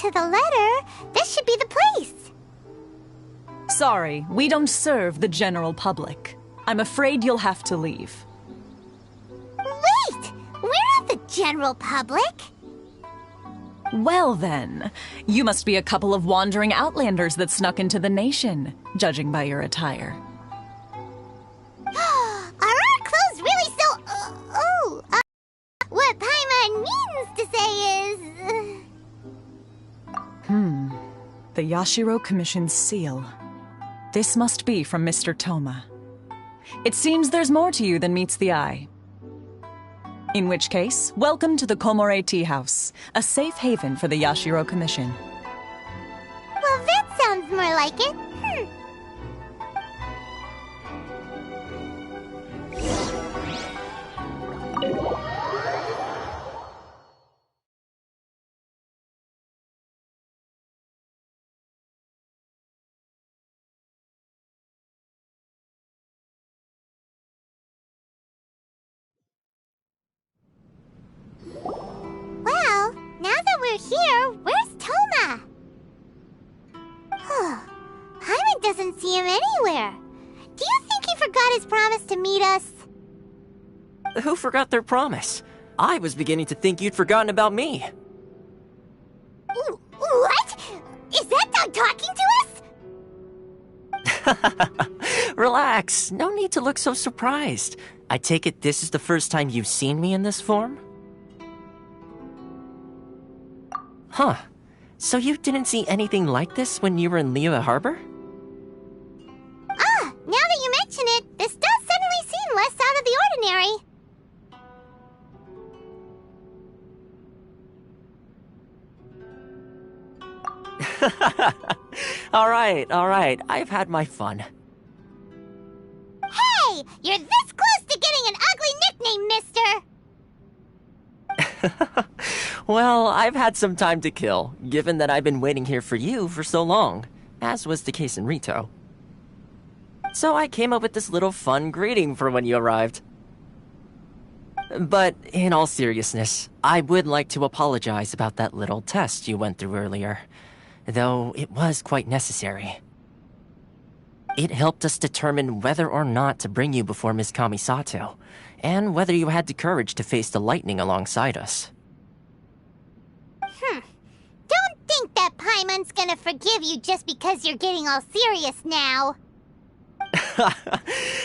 to the letter, this should be the place. Sorry, we don't serve the general public. I'm afraid you'll have to leave. Wait! We're not the general public. Well then, you must be a couple of wandering outlanders that snuck into the nation, judging by your attire. Are our clothes really so... what Paimon means to say is... The Yashiro Commission's seal. This must be from Mr. Toma. It seems there's more to you than meets the eye. In which case, welcome to the Komore Tea House, a safe haven for the Yashiro Commission. Well, that sounds more like it. Well, now that we're here, where's Toma? Paimon doesn't see him anywhere. Do you think he forgot his promise to meet us? Who forgot their promise? I was beginning to think you'd forgotten about me. What? Is that dog talking to us? Relax, no need to look so surprised. I take it this is the first time you've seen me in this form? Huh. So you didn't see anything like this when you were in Liyue Harbor? Now that you mention it, this does suddenly seem less out of the ordinary. Alright, I've had my fun. Hey! You're this close to getting an ugly nickname, mister! Well, I've had some time to kill, given that I've been waiting here for you for so long, as was the case in Rito. So I came up with this little fun greeting for when you arrived. But in all seriousness, I would like to apologize about that little test you went through earlier, though it was quite necessary. It helped us determine whether or not to bring you before Ms. Kamisato, and whether you had the courage to face the lightning alongside us. Don't think that Paimon's gonna forgive you just because you're getting all serious now.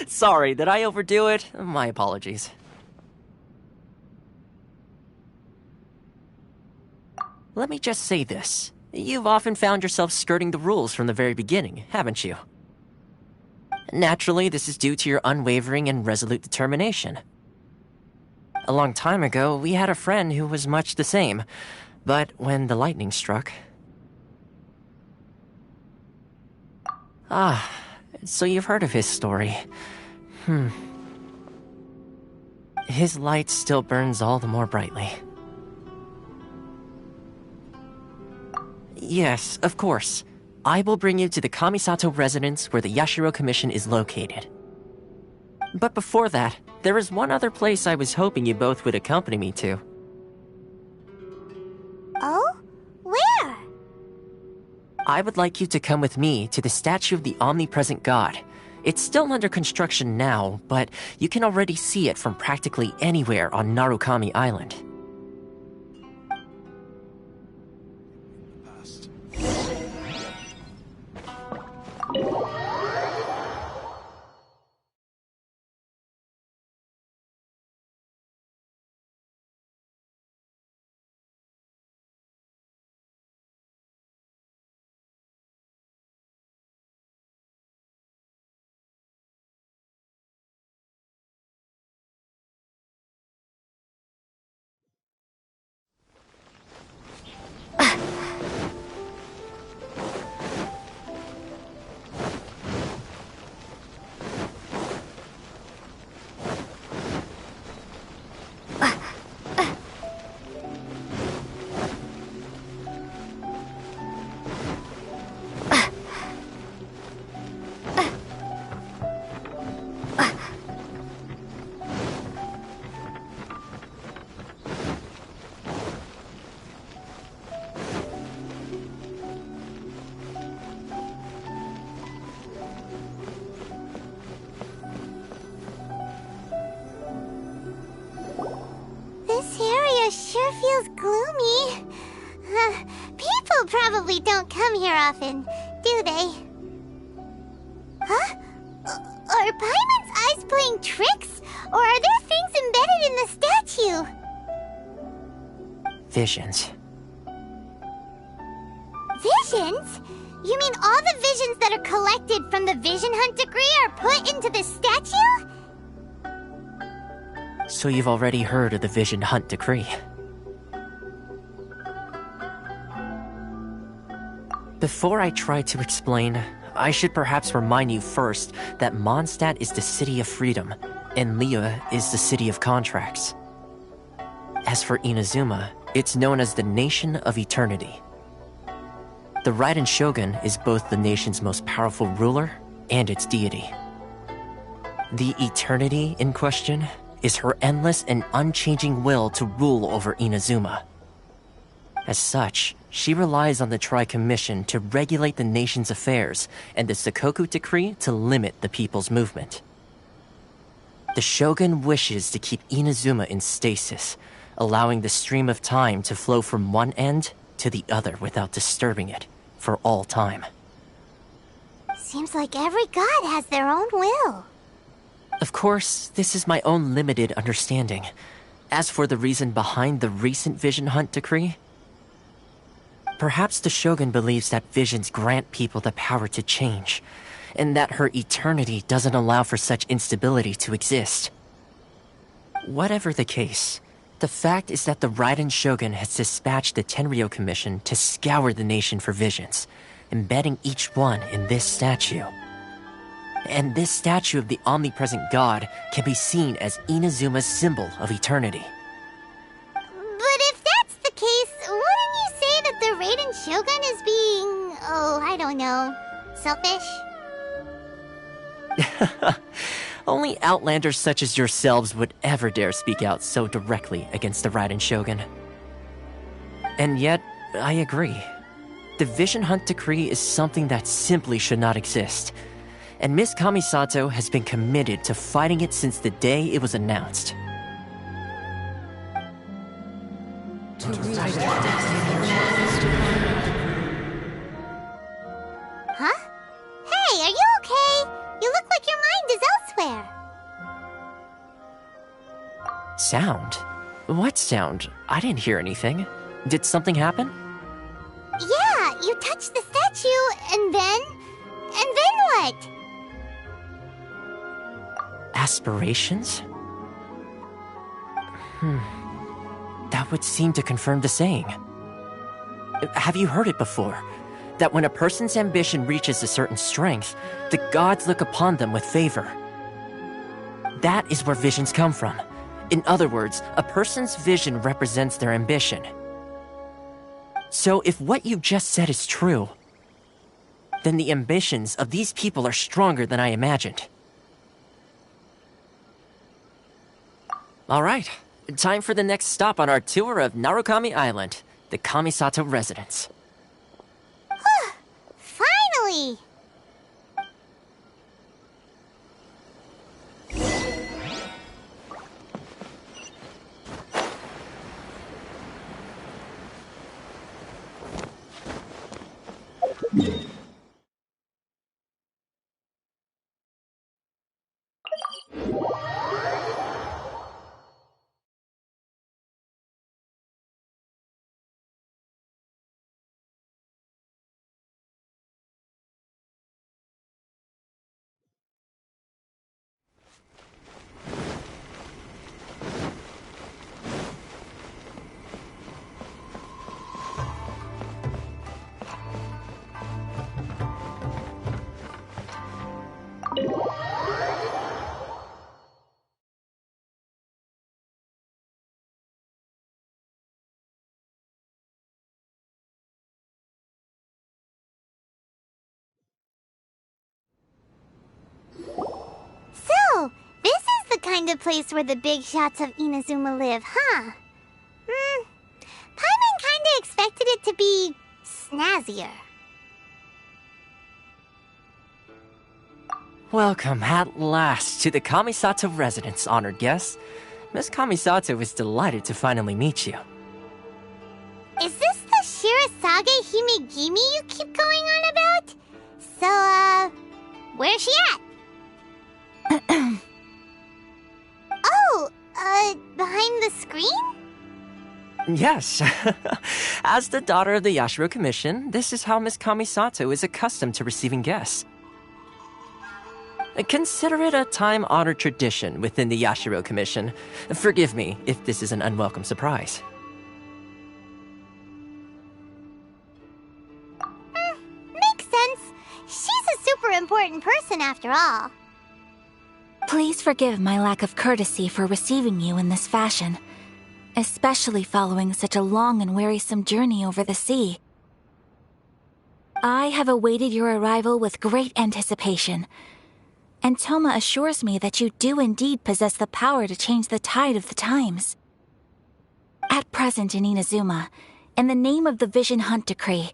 Sorry, did I overdo it? My apologies. Let me just say this. You've often found yourself skirting the rules from the very beginning, haven't you? Naturally, this is due to your unwavering and resolute determination. A long time ago, we had a friend who was much the same, but when the lightning struck... So you've heard of his story. His light still burns all the more brightly. Yes, of course. I will bring you to the Kamisato residence where the Yashiro Commission is located. But before that, there is one other place I was hoping you both would accompany me to. Oh? Where? I would like you to come with me to the statue of the omnipresent god. It's still under construction now, but you can already see it from practically anywhere on Narukami Island. probably don't come here often, do they? Huh? Are Paimon's eyes playing tricks? Or are there things embedded in the statue? Visions. Visions? You mean all the visions that are collected from the Vision Hunt decree are put into this statue? So you've already heard of the Vision Hunt decree. Before I try to explain, I should perhaps remind you first that Mondstadt is the city of freedom, and Liyue is the city of contracts. As for Inazuma, it's known as the Nation of Eternity. The Raiden Shogun is both the nation's most powerful ruler and its deity. The Eternity in question is her endless and unchanging will to rule over Inazuma. As such, she relies on the Tri-Commission to regulate the nation's affairs and the Sakoku Decree to limit the people's movement. The Shogun wishes to keep Inazuma in stasis, allowing the stream of time to flow from one end to the other without disturbing it for all time. Seems like every god has their own will. Of course, this is my own limited understanding. As for the reason behind the recent Vision Hunt decree, perhaps the Shogun believes that visions grant people the power to change, and that her eternity doesn't allow for such instability to exist. Whatever the case, the fact is that the Raiden Shogun has dispatched the Tenryou Commission to scour the nation for visions, embedding each one in this statue. And this statue of the omnipresent god can be seen as Inazuma's symbol of eternity. But if that's the case, wouldn't you say that the Raiden Shogun is being, I don't know, selfish? Only outlanders such as yourselves would ever dare speak out so directly against the Raiden Shogun. And yet, I agree. The Vision Hunt decree is something that simply should not exist. And Miss Kamisato has been committed to fighting it since the day it was announced. Huh? Hey, are you okay? You look like your mind is elsewhere. Sound? What sound? I didn't hear anything. Did something happen? Yeah, you touched the statue, and then what? Aspirations? That would seem to confirm the saying. Have you heard it before? That when a person's ambition reaches a certain strength, the gods look upon them with favor. That is where visions come from. In other words, a person's vision represents their ambition. So if what you just said is true, then the ambitions of these people are stronger than I imagined. All right, time for the next stop on our tour of Narukami Island, the Kamisato residence. Finally! So, this is the kind of place where the big shots of Inazuma live, huh? Paimon kinda expected it to be snazzier. Welcome at last to the Kamisato residence, honored guests. Miss Kamisato is delighted to finally meet you. Is this the Shirasagi Kage Himegimi you keep going on about? So, where's she at? Oh, behind the screen? Yes. As the daughter of the Yashiro Commission, this is how Miss Kamisato is accustomed to receiving guests. Consider it a time-honored tradition within the Yashiro Commission. Forgive me if this is an unwelcome surprise. Makes sense. She's a super important person after all. Please forgive my lack of courtesy for receiving you in this fashion, especially following such a long and wearisome journey over the sea. I have awaited your arrival with great anticipation, and Toma assures me that you do indeed possess the power to change the tide of the times. At present in Inazuma, in the name of the Vision Hunt Decree,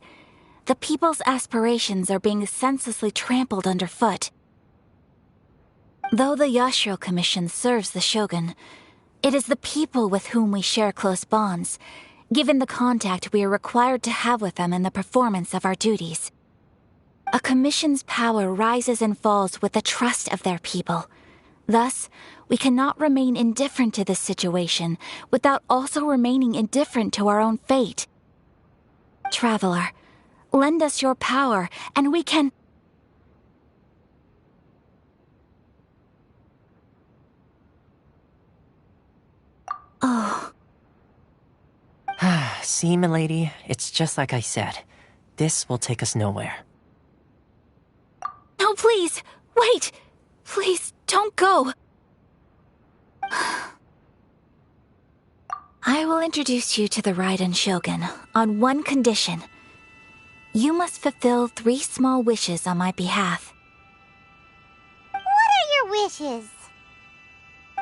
the people's aspirations are being senselessly trampled underfoot. Though the Yashiro Commission serves the Shogun, it is the people with whom we share close bonds, given the contact we are required to have with them in the performance of our duties. A commission's power rises and falls with the trust of their people. Thus, we cannot remain indifferent to this situation without also remaining indifferent to our own fate. Traveler, lend us your power, and we can... Oh. See, milady, it's just like I said. This will take us nowhere. No, please! Wait! Please, don't go! I will introduce you to the Raiden Shogun on one condition. You must fulfill 3 small wishes on my behalf. What are your wishes?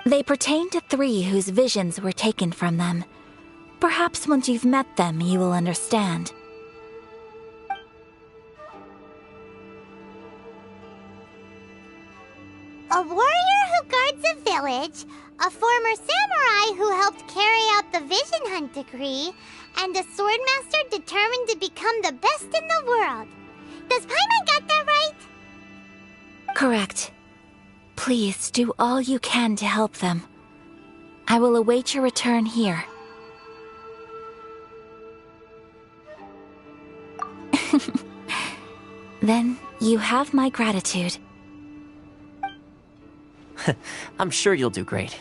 They pertain to 3 whose visions were taken from them. Perhaps once you've met them, you will understand. A warrior who guards a village, a former samurai who helped carry out the Vision Hunt Decree, and a swordmaster determined to become the best in the world. Does Paimon got that right? Correct. Please do all you can to help them. I will await your return here. Then you have my gratitude. I'm sure you'll do great.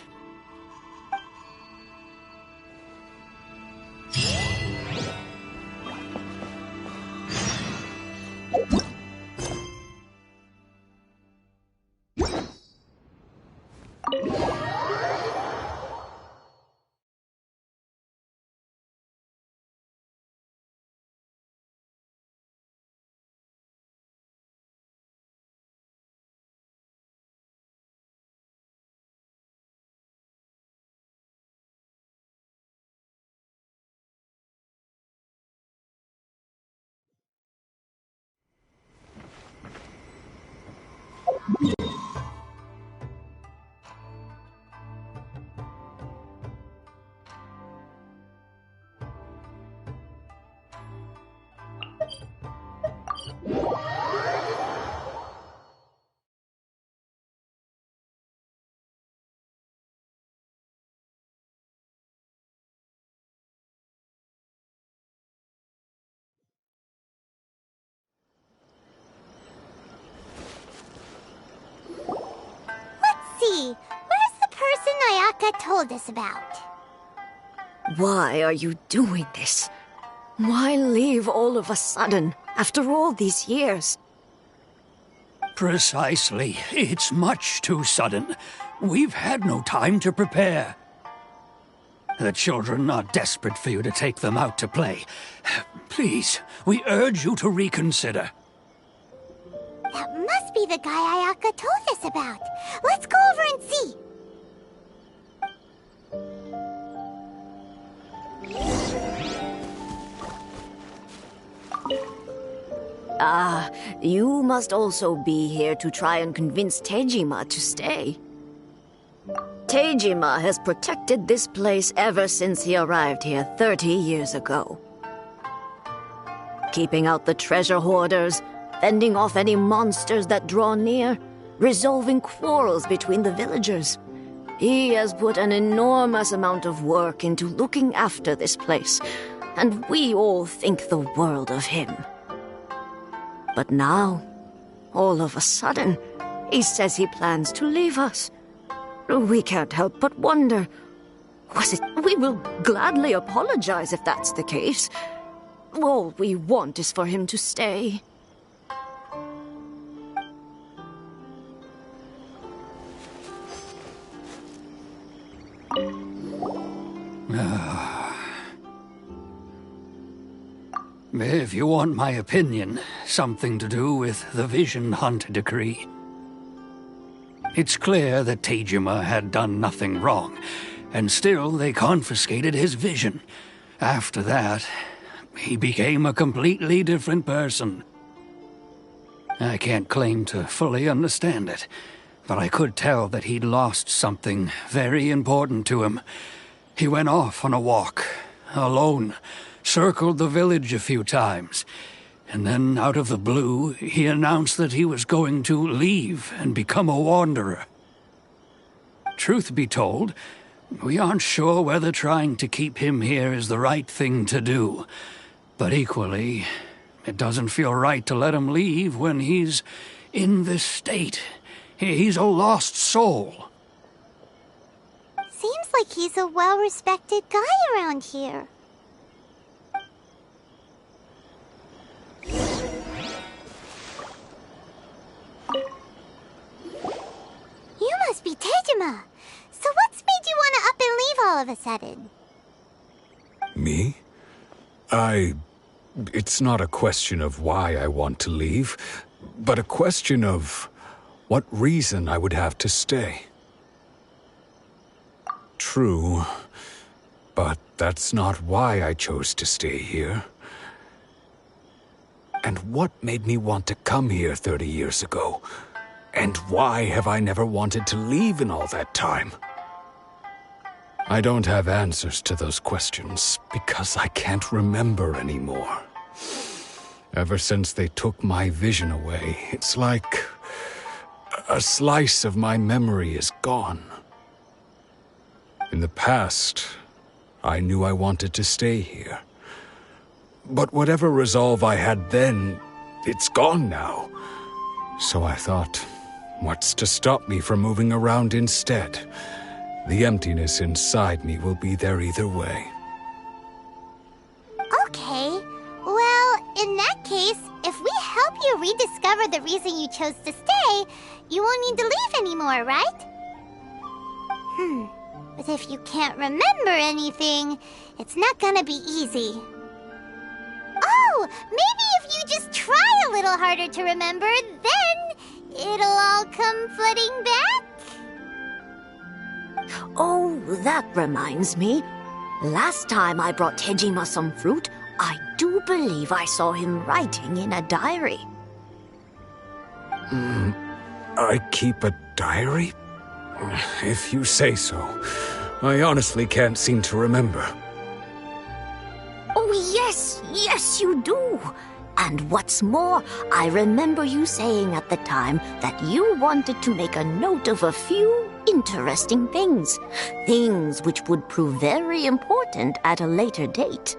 Where's the person Ayaka told us about? Why are you doing this? Why leave all of a sudden, after all these years? Precisely. It's much too sudden. We've had no time to prepare. The children are desperate for you to take them out to play. Please, we urge you to reconsider. That must be the guy Ayaka told us about. Let's go over and see. You must also be here to try and convince Tejima to stay. Tejima has protected this place ever since he arrived here 30 years ago. keeping out the treasure hoarders, fending off any monsters that draw near, resolving quarrels between the villagers. He has put an enormous amount of work into looking after this place, and we all think the world of him. But now, all of a sudden, he says he plans to leave us. We can't help but wonder. We will gladly apologize if that's the case. All we want is for him to stay. If you want my opinion, something to do with the Vision Hunt decree. It's clear that Tejima had done nothing wrong, and still they confiscated his vision. After that, he became a completely different person. I can't claim to fully understand it, but I could tell that he'd lost something very important to him. He went off on a walk, alone, circled the village a few times, and then out of the blue, he announced that he was going to leave and become a wanderer. Truth be told, we aren't sure whether trying to keep him here is the right thing to do, but equally, it doesn't feel right to let him leave when he's in this state. He's a lost soul. Seems like he's a well-respected guy around here. You must be Tejima. So what's made you want to up and leave all of a sudden? Me? It's not a question of why I want to leave, but a question of what reason I would have to stay. True, but that's not why I chose to stay here. And what made me want to come here 30 years ago? And why have I never wanted to leave in all that time? I don't have answers to those questions because I can't remember anymore. Ever since they took my vision away, it's like a slice of my memory is gone. In the past, I knew I wanted to stay here. But whatever resolve I had then, it's gone now. So I thought, what's to stop me from moving around instead? The emptiness inside me will be there either way. Okay. Well, in that case, if we help you rediscover the reason you chose to stay, you won't need to leave anymore, right? But if you can't remember anything, it's not gonna be easy. Oh, maybe if you just try a little harder to remember, then it'll all come flooding back? Oh, that reminds me. Last time I brought Tejima some fruit, I do believe I saw him writing in a diary. I keep a diary? If you say so. I honestly can't seem to remember. Oh, yes, you do. And what's more, I remember you saying at the time that you wanted to make a note of a few interesting things. Things which would prove very important at a later date.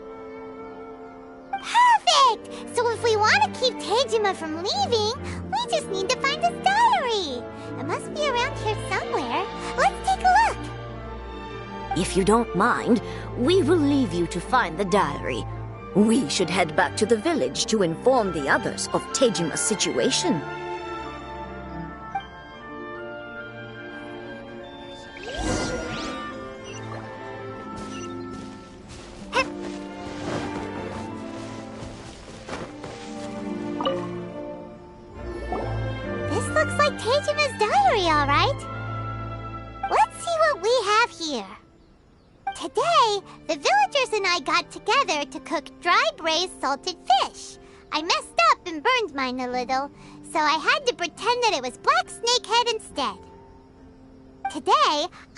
Perfect! So if we want to keep Tejima from leaving, we just need to find his diary. It must be around here somewhere. Let's take a look. If you don't mind, we will leave you to find the diary. We should head back to the village to inform the others of Tejima's situation. This looks like Tejima's diary, all right. Let's see what we have here. Today, the villagers and I got together to cook dry braised salted fish. I messed up and burned mine a little, so I had to pretend that it was black snakehead instead. Today,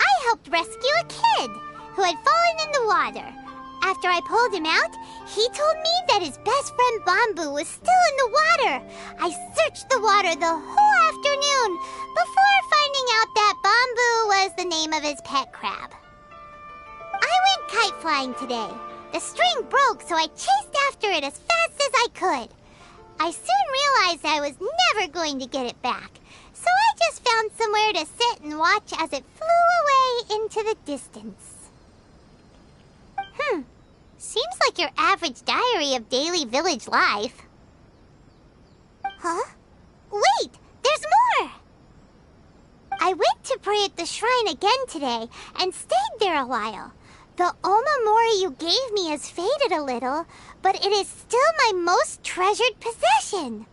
I helped rescue a kid who had fallen in the water. After I pulled him out, he told me that his best friend Bamboo was still in the water. I searched the water the whole afternoon before finding out that Bamboo was the name of his pet crab. I went kite flying today. The string broke, so I chased after it as fast as I could. I soon realized I was never going to get it back, so I just found somewhere to sit and watch as it flew away into the distance. Seems like your average diary of daily village life. Huh? Wait, there's more! I went to pray at the shrine again today and stayed there a while. The omamori you gave me has faded a little, but it is still my most treasured possession.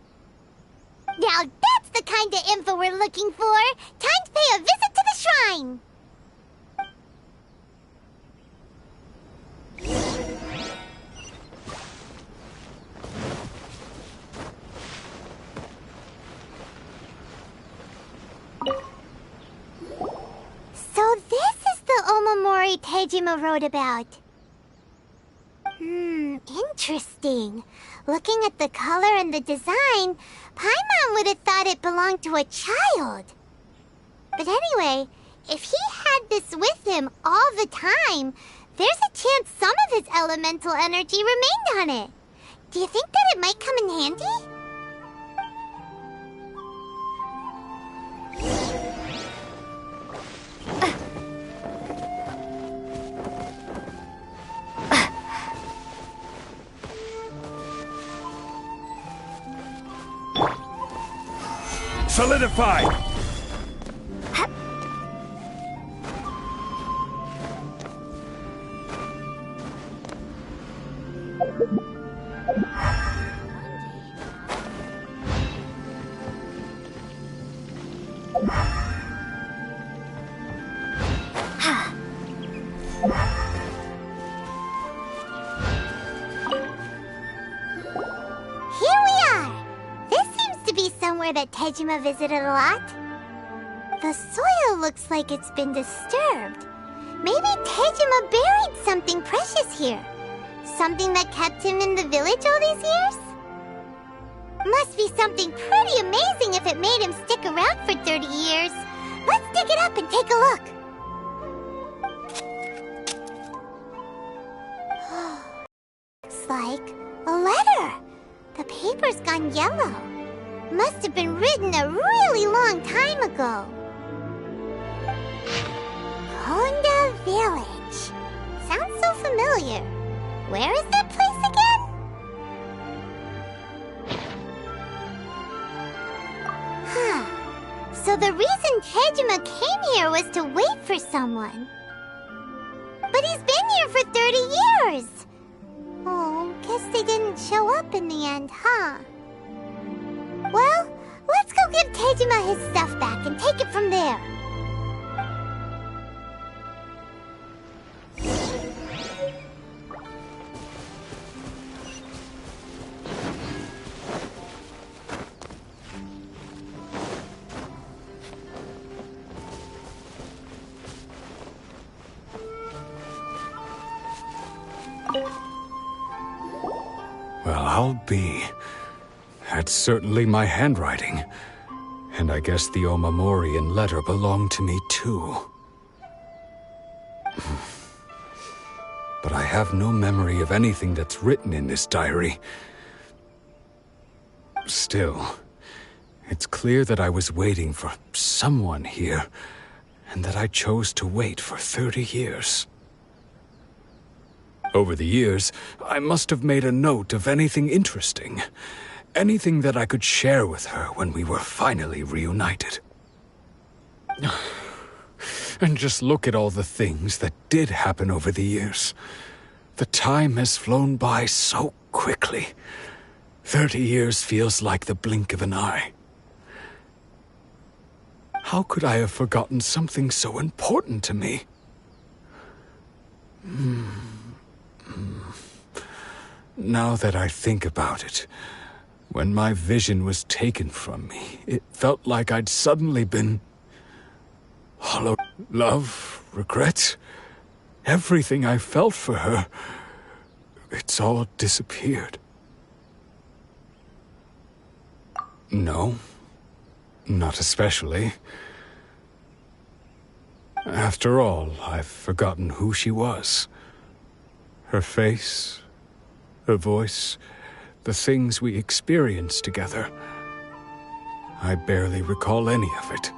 Now that's the kind of info we're looking for. Time to pay a visit to the shrine. So this is the omamori Tejima wrote about. Interesting. Looking at the color and the design, Paimon would have thought it belonged to a child. But anyway, if he had this with him all the time, there's a chance some of his elemental energy remained on it. Do you think that it might come in handy? Solidify! That Tejima visited a lot. The soil looks like it's been disturbed. Maybe Tejima buried something precious here. Something that kept him in the village all these years? Must be something pretty amazing if it made him stick around for 30 years. Let's dig it up and take a look. Looks like a letter. The paper's gone yellow. Must have been written a really long time ago. Konda Village. Sounds so familiar. Where is that place again? So the reason Tejima came here was to wait for someone. But he's been here for 30 years. Oh, guess they didn't show up in the end, huh? Well, let's go give Tejima his stuff back and take it from there. Well, I'll be. That's certainly my handwriting. And I guess the omamori and letter belong to me too. But I have no memory of anything that's written in this diary. Still, it's clear that I was waiting for someone here, and that I chose to wait for 30 years. Over the years, I must have made a note of anything interesting. Anything that I could share with her when we were finally reunited. And just look at all the things that did happen over the years. The time has flown by so quickly. 30 years feels like the blink of an eye. How could I have forgotten something so important to me? Now that I think about it, when my vision was taken from me, it felt like I'd suddenly been hollow. Love, regret, everything I felt for her it's all disappeared. No, not especially. After all, I've forgotten who she was. Her face, her voice, the things we experienced together. I barely recall any of it.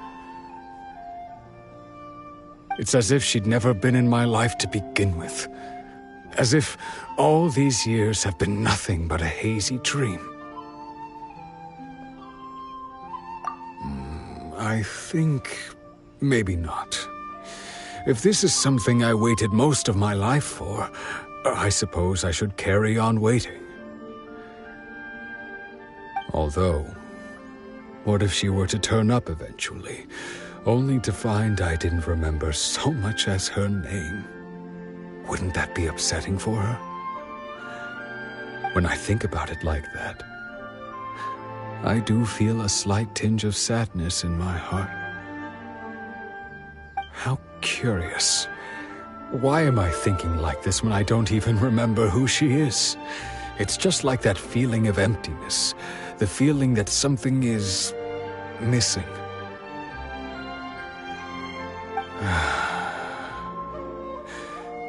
It's as if she'd never been in my life to begin with. As if all these years have been nothing but a hazy dream. I think maybe not. If this is something I waited most of my life for, I suppose I should carry on waiting. Although, what if she were to turn up eventually, only to find I didn't remember so much as her name? Wouldn't that be upsetting for her? When I think about it like that, I do feel a slight tinge of sadness in my heart. How curious. Why am I thinking like this when I don't even remember who she is? It's just like that feeling of emptiness, the feeling that something is missing.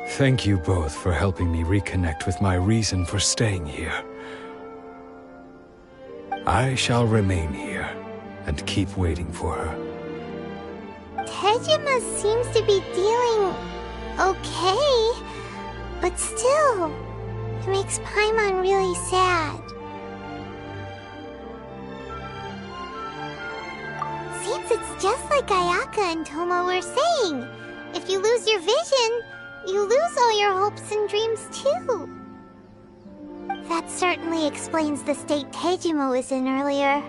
Thank you both for helping me reconnect with my reason for staying here. I shall remain here and keep waiting for her. Tejima seems to be dealing okay, but still, it makes Paimon really sad. Seems it's just like Ayaka and Toma were saying. If you lose your vision, you lose all your hopes and dreams too. That certainly explains the state Tejima was in earlier.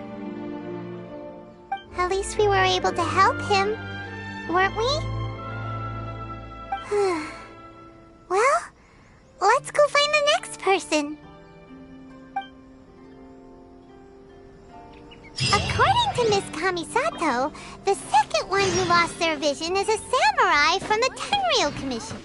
At least we were able to help him, weren't we? Well, let's go find the next person. According to Miss Kamisato, the second one who lost their vision is a samurai from the Tenryou Commission.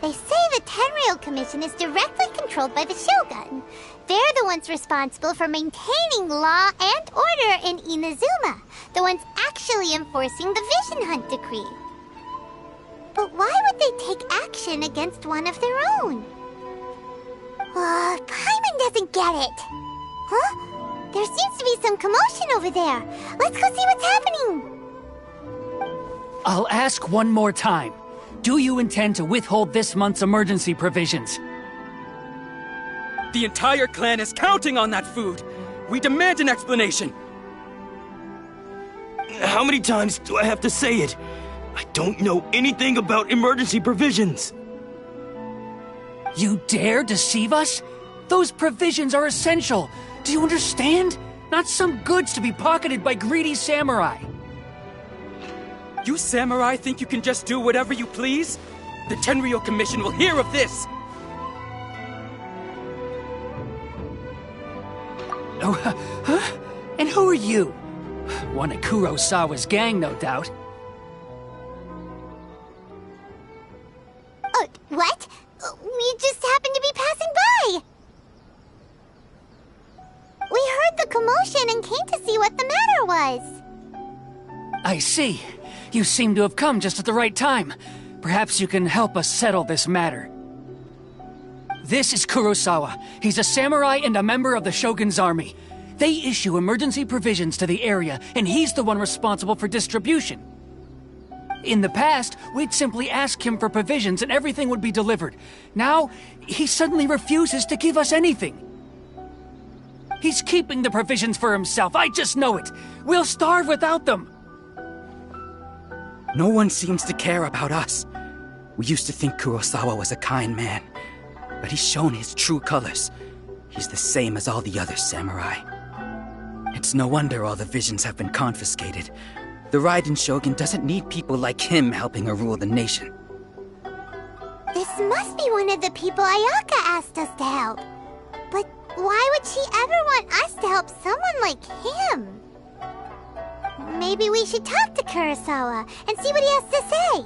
They say the Tenryou Commission is directly controlled by the Shogun. They're the ones responsible for maintaining law and order in Inazuma, the ones actually enforcing the Vision Hunt Decree. But why would they take action against one of their own? Paimon doesn't get it. Huh? There seems to be some commotion over there. Let's go see what's happening. I'll ask one more time. Do you intend to withhold this month's emergency provisions? The entire clan is counting on that food! We demand an explanation! How many times do I have to say it? I don't know anything about emergency provisions! You dare deceive us? Those provisions are essential! Do you understand? Not some goods to be pocketed by greedy samurai! You samurai think you can just do whatever you please? The Tenryou Commission will hear of this! Oh, huh? And who are you? One of Kurosawa's gang, no doubt. What? We just happened to be passing by! We heard the commotion and came to see what I see. You seem to have come just at the right time. Perhaps you can help us settle this matter. This is Kurosawa. He's a samurai and a member of the Shogun's army. They issue emergency provisions to the area, and he's the one responsible for distribution. In the past, we'd simply ask him for provisions and everything would be delivered. Now, he suddenly refuses to give us anything. He's keeping the provisions for himself, I just know it. We'll starve without them. No one seems to care about us. We used to think Kurosawa was a kind man, but he's shown his true colors. He's the same as all the other samurai. It's no wonder all the visions have been confiscated. The Raiden Shogun doesn't need people like him helping her rule the nation. This must be one of the people Ayaka asked us to help. But why would she ever want us to help someone like him? Maybe we should talk to Kurosawa and see what he has to say.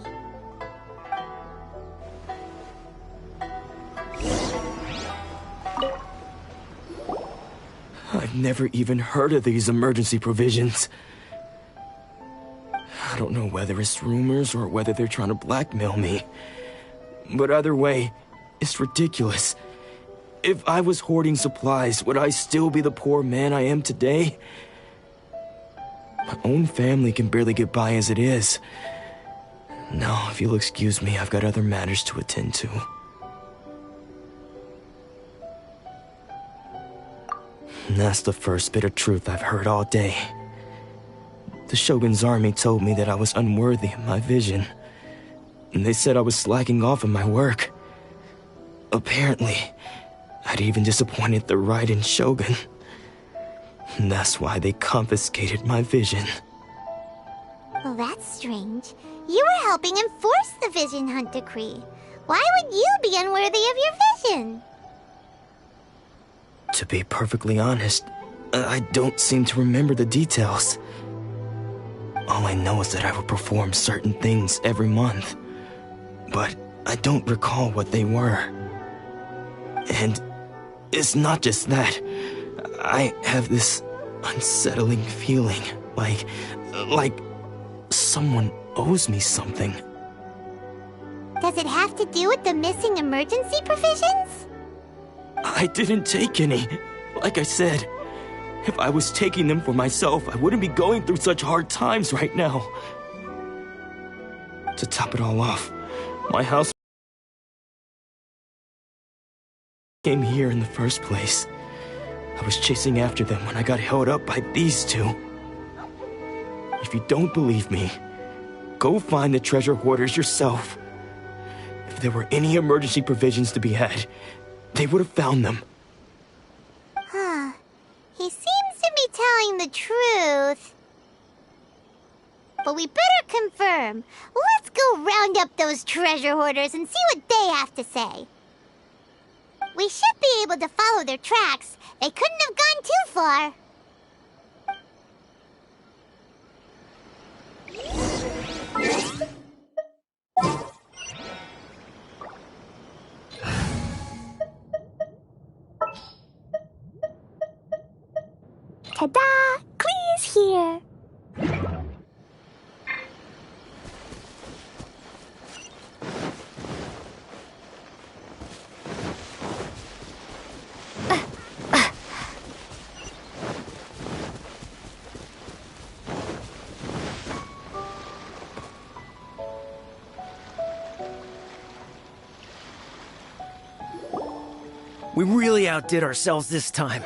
I've never even heard of these emergency provisions. I don't know whether it's rumors or whether they're trying to blackmail me. But either way, it's ridiculous. If I was hoarding supplies, would I still be the poor man I am today? My own family can barely get by as it is. Now, if you'll excuse me, I've got other matters to attend to. And that's the first bit of truth I've heard all day. The Shogun's army told me that I was unworthy of my vision. And they said I was slacking off in my work. Apparently, I'd even disappointed the Raiden Shogun. And that's why they confiscated my vision. Well, that's strange. You were helping enforce the Vision Hunt Decree. Why would you be unworthy of your vision? To be perfectly honest, I don't seem to remember the details. All I know is that I would perform certain things every month. But I don't recall what they were. And it's not just that. I have this unsettling feeling, like someone owes me something. Does it have to do with the missing emergency provisions? I didn't take any. Like I said, if I was taking them for myself, I wouldn't be going through such hard times right now. To top it all off, my house came here in the first place. I was chasing after them when I got held up by these two. If you don't believe me, go find the treasure hoarders yourself. If there were any emergency provisions to be had, they would have found them. Huh. He seems to be telling the truth. But we better confirm. Let's go round up those treasure hoarders and see what they have to say. We should be able to follow their tracks. They couldn't have gone too far. Ta-da! Clee's here! We really outdid ourselves this time.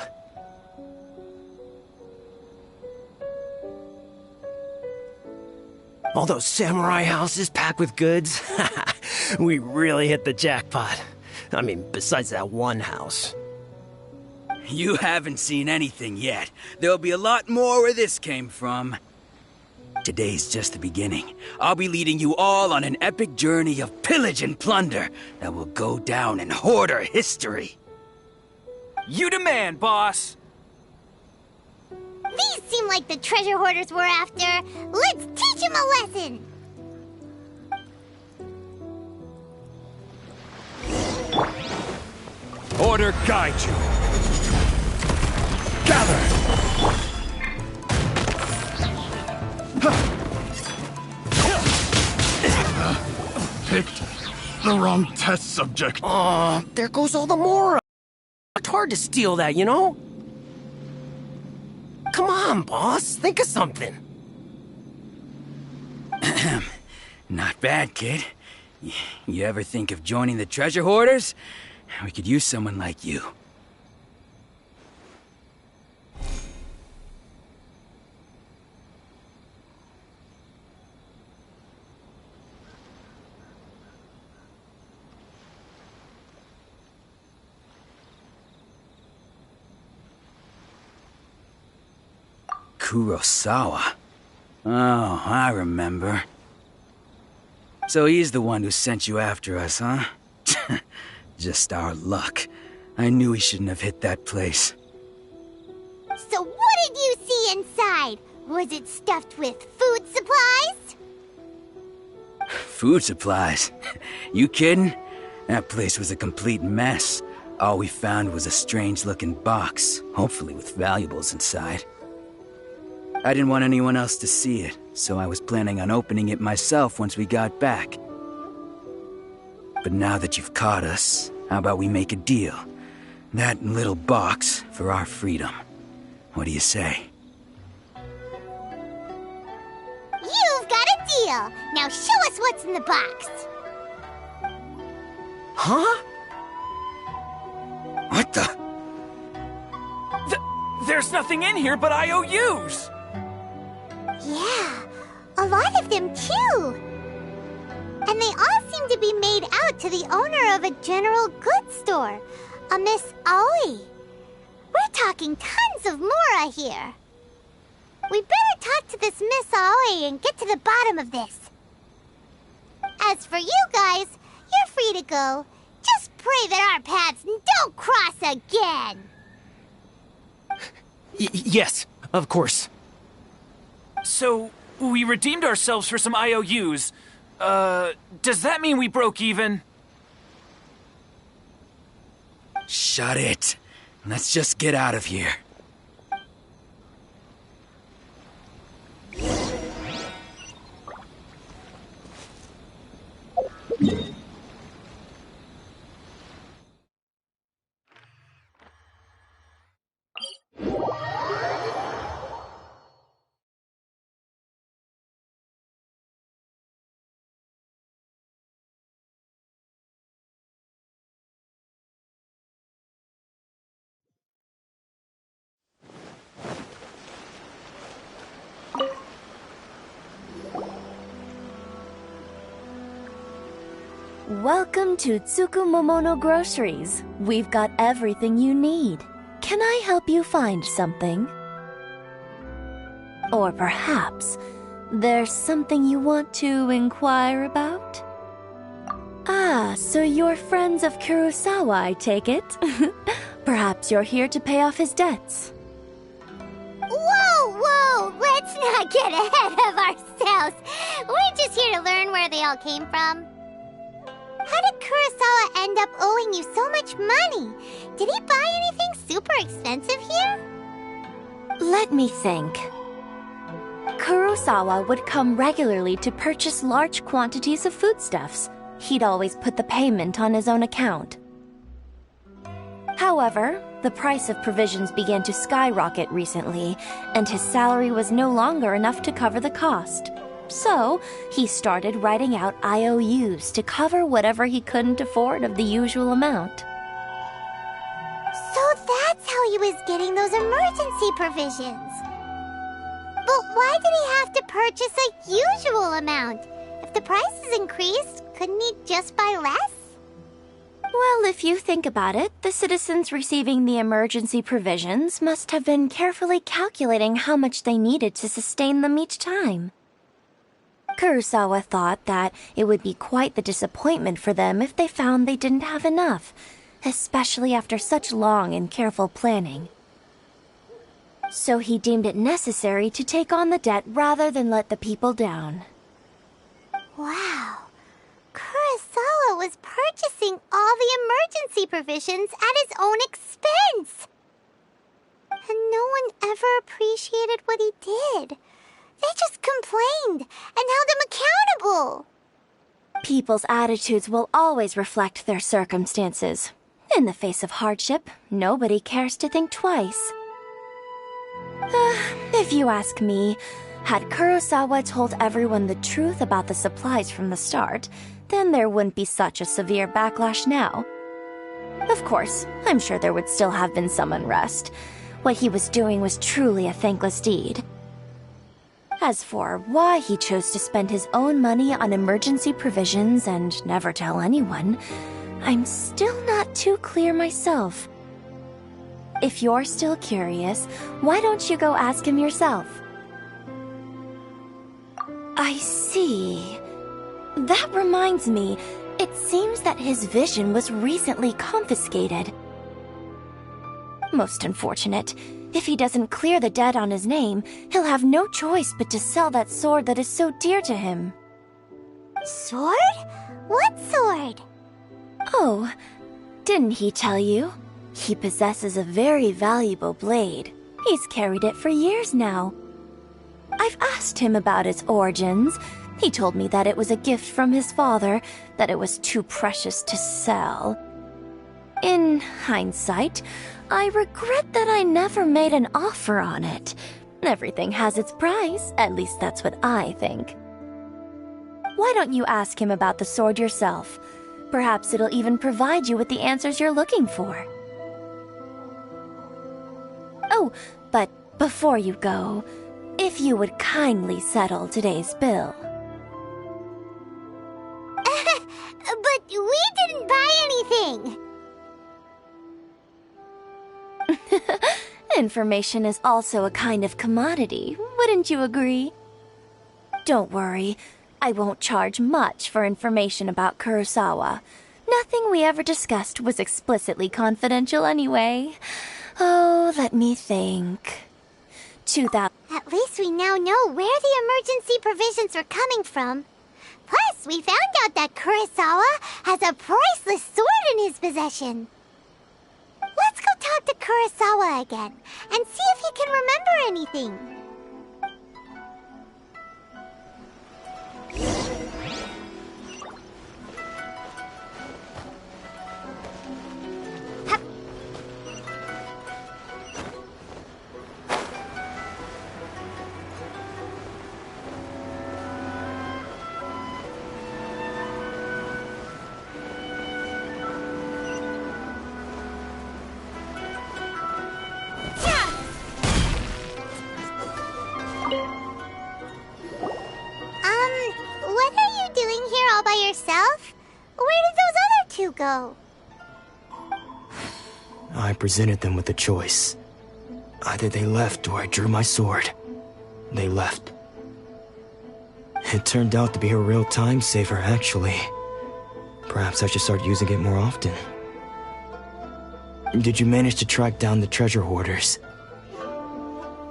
All those samurai houses packed with goods. We really hit the jackpot. I mean, besides that one house. You haven't seen anything yet. There'll be a lot more where this came from. Today's just the beginning. I'll be leading you all on an epic journey of pillage and plunder that will go down in hoarder history. You demand, boss! These seem like the treasure hoarders we're after. Let's teach them a lesson! Order guide you. Gather! picked the wrong test subject. Aw, there goes all the morale. It's hard to steal that, you know? Come on, boss. Think of something. Not bad, kid. You ever think of joining the treasure hoarders? We could use someone like you. Kurosawa. Oh, I remember. So he's the one who sent you after us, huh? Just our luck. I knew he shouldn't have hit that place. So what did you see inside? Was it stuffed with food supplies? Food supplies? You kidding? That place was a complete mess. All we found was a strange-looking box, hopefully with valuables inside. I didn't want anyone else to see it, so I was planning on opening it myself once we got back. But now that you've caught us, how about we make a deal? That little box for our freedom. What do you say? You've got a deal! Now show us what's in the box! Huh? What the? There's nothing in here but IOUs! Yeah, a lot of them too. And they all seem to be made out to the owner of a general goods store, a Miss Aoi. We're talking tons of Mora here. We better talk to this Miss Aoi and get to the bottom of this. As for you guys, you're free to go. Just pray that our paths don't cross again. Yes, of course. So, we redeemed ourselves for some IOUs. Does that mean we broke even? Shut it. Let's just get out of here. Welcome to Tsukumomono Groceries. We've got everything you need. Can I help you find something? Or perhaps there's something you want to inquire about? Ah, so you're friends of Kurosawa, I take it? Perhaps you're here to pay off his debts. Whoa! Let's not get ahead of ourselves. We're just here to learn where they all came from. How did Kurosawa end up owing you so much money? Did he buy anything super expensive here? Let me think. Kurosawa would come regularly to purchase large quantities of foodstuffs. He'd always put the payment on his own account. However, the price of provisions began to skyrocket recently, and his salary was no longer enough to cover the cost. So, he started writing out IOUs to cover whatever he couldn't afford of the usual amount. So that's how he was getting those emergency provisions. But why did he have to purchase a usual amount? If the prices increased, couldn't he just buy less? Well, if you think about it, the citizens receiving the emergency provisions must have been carefully calculating how much they needed to sustain them each time. Kurosawa thought that it would be quite the disappointment for them if they found they didn't have enough, especially after such long and careful planning. So he deemed it necessary to take on the debt rather than let the people down. Wow. Kurosawa was purchasing all the emergency provisions at his own expense. And no one ever appreciated what he did. They just complained and held him accountable. People's attitudes will always reflect their circumstances. In the face of hardship, nobody cares to think twice. If you ask me, had Kurosawa told everyone the truth about the supplies from the start, then there wouldn't be such a severe backlash now. Of course, I'm sure there would still have been some unrest. What he was doing was truly a thankless deed. As for why he chose to spend his own money on emergency provisions and never tell anyone, I'm still not too clear myself. If you're still curious, why don't you go ask him yourself? I see. That reminds me, it seems that his vision was recently confiscated. Most unfortunate. If he doesn't clear the debt on his name, he'll have no choice but to sell that sword that is so dear to him. Sword? What sword? Oh, didn't he tell you? He possesses a very valuable blade. He's carried it for years now. I've asked him about its origins. He told me that it was a gift from his father, that it was too precious to sell. In hindsight, I regret that I never made an offer on it. Everything has its price, at least that's what I think. Why don't you ask him about the sword yourself? Perhaps it'll even provide you with the answers you're looking for. Oh, but before you go, if you would kindly settle today's bill. But we didn't buy anything! Information is also a kind of commodity, wouldn't you agree? Don't worry, I won't charge much for information about Kurosawa. Nothing we ever discussed was explicitly confidential anyway. Oh, let me think. At least we now know where the emergency provisions are coming from. Plus, we found out that Kurosawa has a priceless sword in his possession. Let's go talk to Kurosawa again, and see if he can remember anything. What are you doing here all by yourself? Where did those other two go? I presented them with a choice. Either they left or I drew my sword. They left. It turned out to be a real time saver, actually. Perhaps I should start using it more often. Did you manage to track down the treasure hoarders?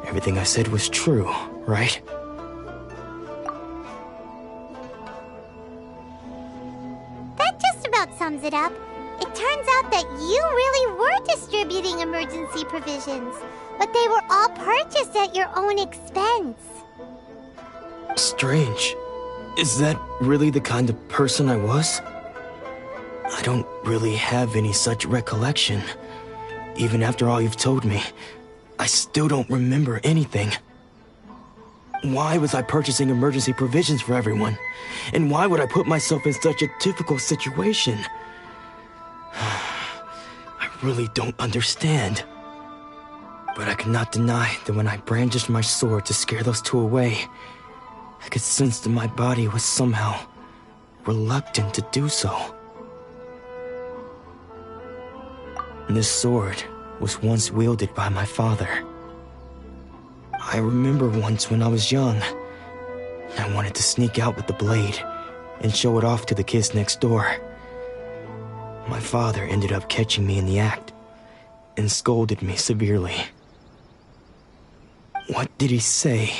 Everything I said was true, right? That just about sums it up. It turns out that you really were distributing emergency provisions, but they were all purchased at your own expense. Strange. Is that really the kind of person I was? I don't really have any such recollection. Even after all you've told me, I still don't remember anything. Why was I purchasing emergency provisions for everyone? And why would I put myself in such a difficult situation? I really don't understand. But I cannot deny that when I brandished my sword to scare those two away, I could sense that my body was somehow reluctant to do so. This sword was once wielded by my father. I remember once when I was young, I wanted to sneak out with the blade and show it off to the kids next door. My father ended up catching me in the act and scolded me severely. What did he say?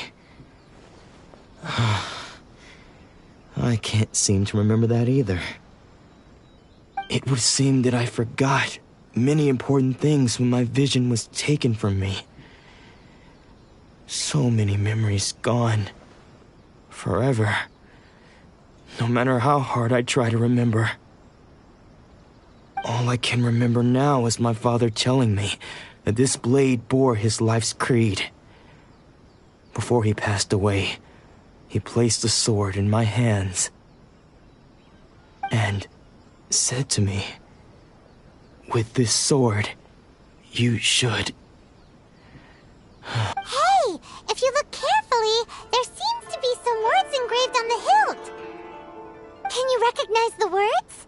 I can't seem to remember that either. It would seem that I forgot many important things when my vision was taken from me. So many memories gone. Forever. No matter how hard I try to remember. All I can remember now is my father telling me that this blade bore his life's creed. Before he passed away, he placed the sword in my hands and said to me, "With this sword, you should..." Hey, if you look carefully, there seems to be some words engraved on the hilt. Can you recognize the words?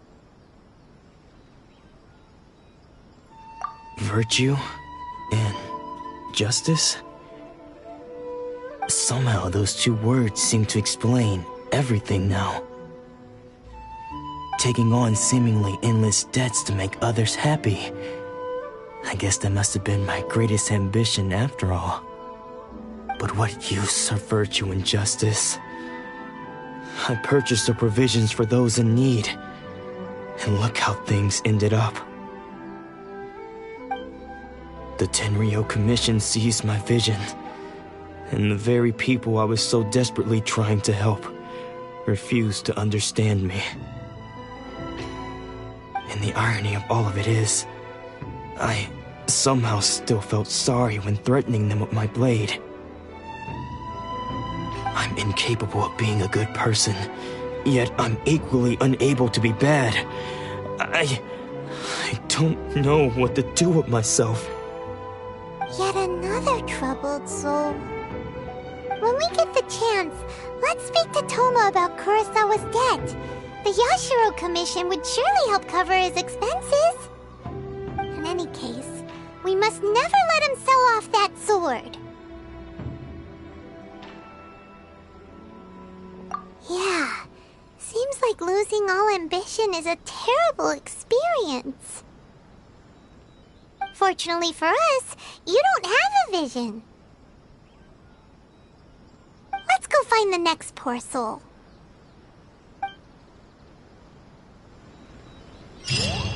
Virtue and justice? Somehow those two words seem to explain everything now. Taking on seemingly endless debts to make others happy. I guess that must have been my greatest ambition after all. But what use are virtue and justice? I purchased the provisions for those in need, and look how things ended up. The Tenryou Commission seized my vision, and the very people I was so desperately trying to help refused to understand me. And the irony of all of it is, I somehow still felt sorry when threatening them with my blade. I'm incapable of being a good person, yet I'm equally unable to be bad. I don't know what to do with myself. Yet another troubled soul. When we get the chance, let's speak to Toma about Kurosawa's debt. The Yashiro Commission would surely help cover his expenses. In any case, we must never let him sell off that sword. Yeah, seems like losing all ambition is a terrible experience. Fortunately for us, you don't have a vision. Let's go find the next poor soul.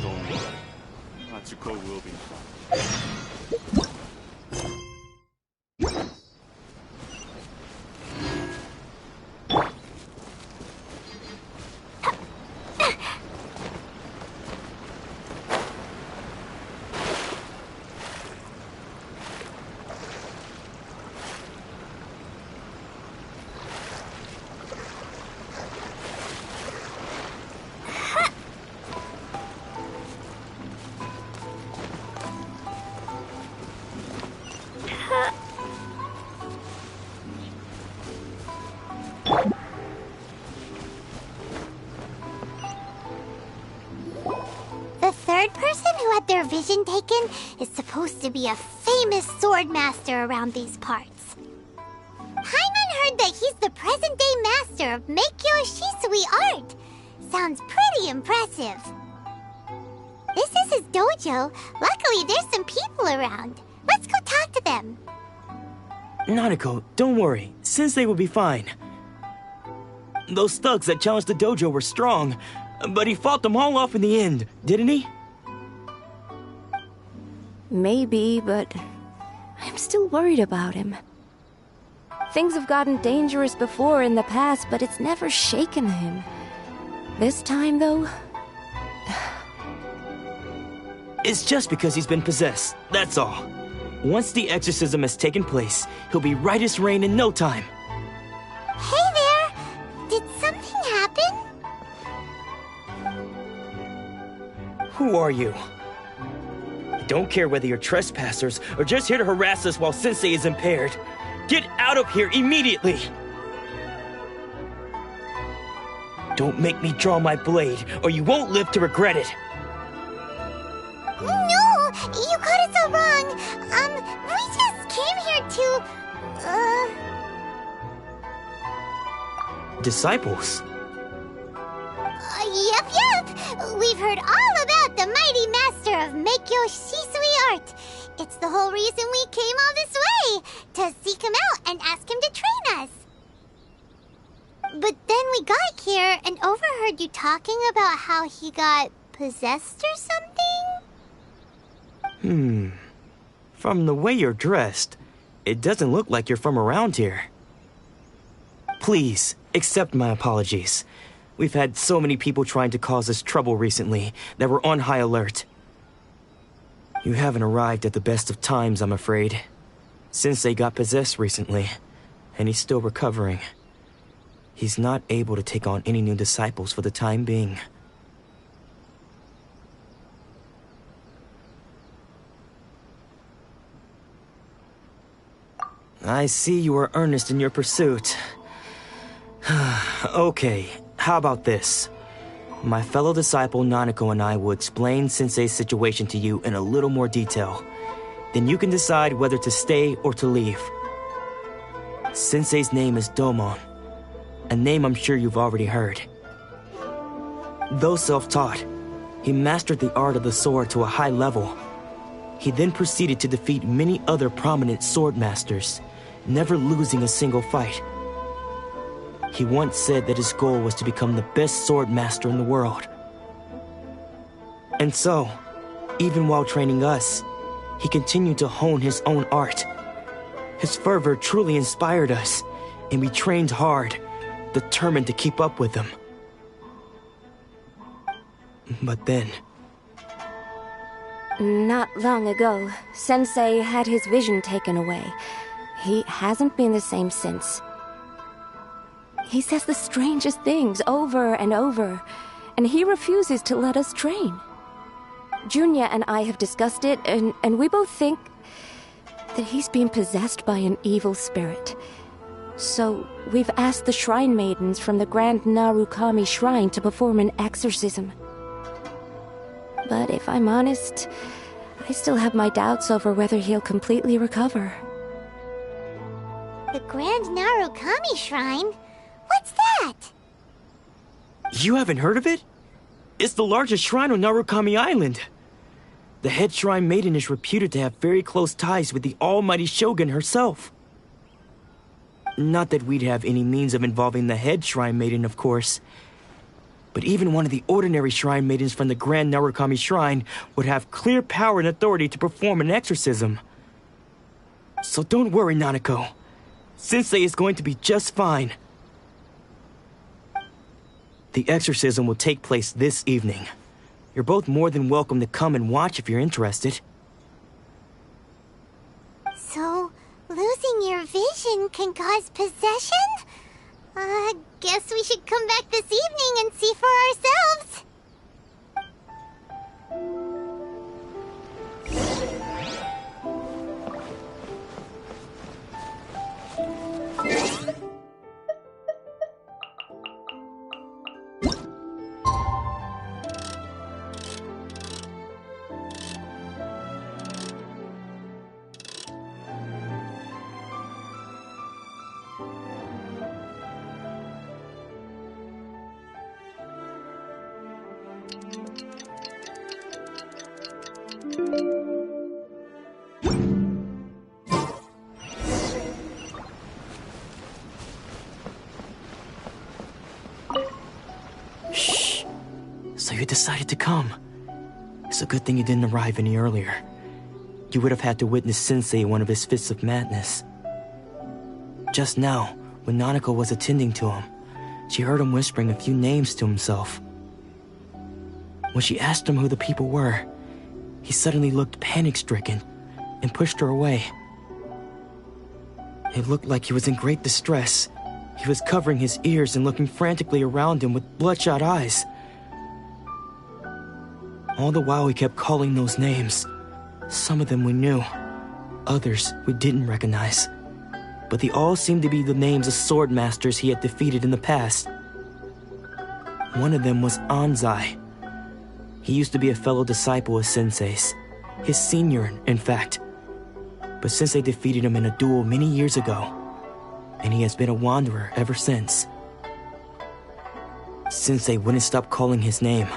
Don't worry. Natsuko will be fine. The third person who had their vision taken is supposed to be a famous sword master around these parts. Paimon heard that he's the present-day master of Meikyo Shisui art. Sounds pretty impressive. This is his dojo. Luckily, there's some people around. Let's go talk to them. Nanako, don't worry. Sensei will be fine. Those thugs that challenged the dojo were strong, but he fought them all off in the end, didn't he? Maybe, but I'm still worried about him. Things have gotten dangerous before in the past, but it's never shaken him. This time, though... It's just because he's been possessed, that's all. Once the exorcism has taken place, he'll be right as rain in no time. Hey there! Did something happen? Who are you? I don't care whether you're trespassers or just here to harass us while Sensei is impaired. Get out of here immediately! Don't make me draw my blade, or you won't live to regret it. No! You got it so wrong! We just came here to... Disciples? Yep! We've heard all about the mighty master of Meikyo Shisui art. It's the whole reason we came all this way, to seek him out and ask him to train us. But then we got here and overheard you talking about how he got possessed or something? From the way you're dressed, it doesn't look like you're from around here. Please, accept my apologies. We've had so many people trying to cause us trouble recently that we're on high alert. You haven't arrived at the best of times, I'm afraid. Sensei got possessed recently, and he's still recovering. He's not able to take on any new disciples for the time being. I see you are earnest in your pursuit. Okay, how about this? My fellow disciple Nanako and I will explain Sensei's situation to you in a little more detail. Then you can decide whether to stay or to leave. Sensei's name is Domon, a name I'm sure you've already heard. Though self-taught, he mastered the art of the sword to a high level. He then proceeded to defeat many other prominent sword masters, never losing a single fight. He once said that his goal was to become the best sword master in the world. And so, even while training us, he continued to hone his own art. His fervor truly inspired us, and we trained hard, determined to keep up with him. But then... Not long ago, Sensei had his vision taken away. He hasn't been the same since. He says the strangest things over and over, and he refuses to let us train. Junya and I have discussed it, and we both think that he's being possessed by an evil spirit. So we've asked the shrine maidens from the Grand Narukami Shrine to perform an exorcism. But if I'm honest, I still have my doubts over whether he'll completely recover. The Grand Narukami Shrine? What's that? You haven't heard of it? It's the largest shrine on Narukami Island. The head shrine maiden is reputed to have very close ties with the almighty Shogun herself. Not that we'd have any means of involving the head shrine maiden, of course. But even one of the ordinary shrine maidens from the Grand Narukami Shrine would have clear power and authority to perform an exorcism. So don't worry, Nanako. Sensei is going to be just fine. The exorcism will take place this evening. You're both more than welcome to come and watch if you're interested. So, losing your vision can cause possession? Guess we should come back this evening and see for ourselves. Shh. So you decided to come. It's a good thing you didn't arrive any earlier. You would have had to witness Sensei in one of his fits of madness. Just now, when Nanako was attending to him, she heard him whispering a few names to himself. When she asked him who the people were, he suddenly looked panic-stricken and pushed her away. It looked like he was in great distress. He was covering his ears and looking frantically around him with bloodshot eyes. All the while he kept calling those names. Some of them we knew, others we didn't recognize. But they all seemed to be the names of sword masters he had defeated in the past. One of them was Anzai. He used to be a fellow disciple of Sensei's, his senior, in fact. But Sensei defeated him in a duel many years ago, and he has been a wanderer ever since. Sensei wouldn't stop calling his name.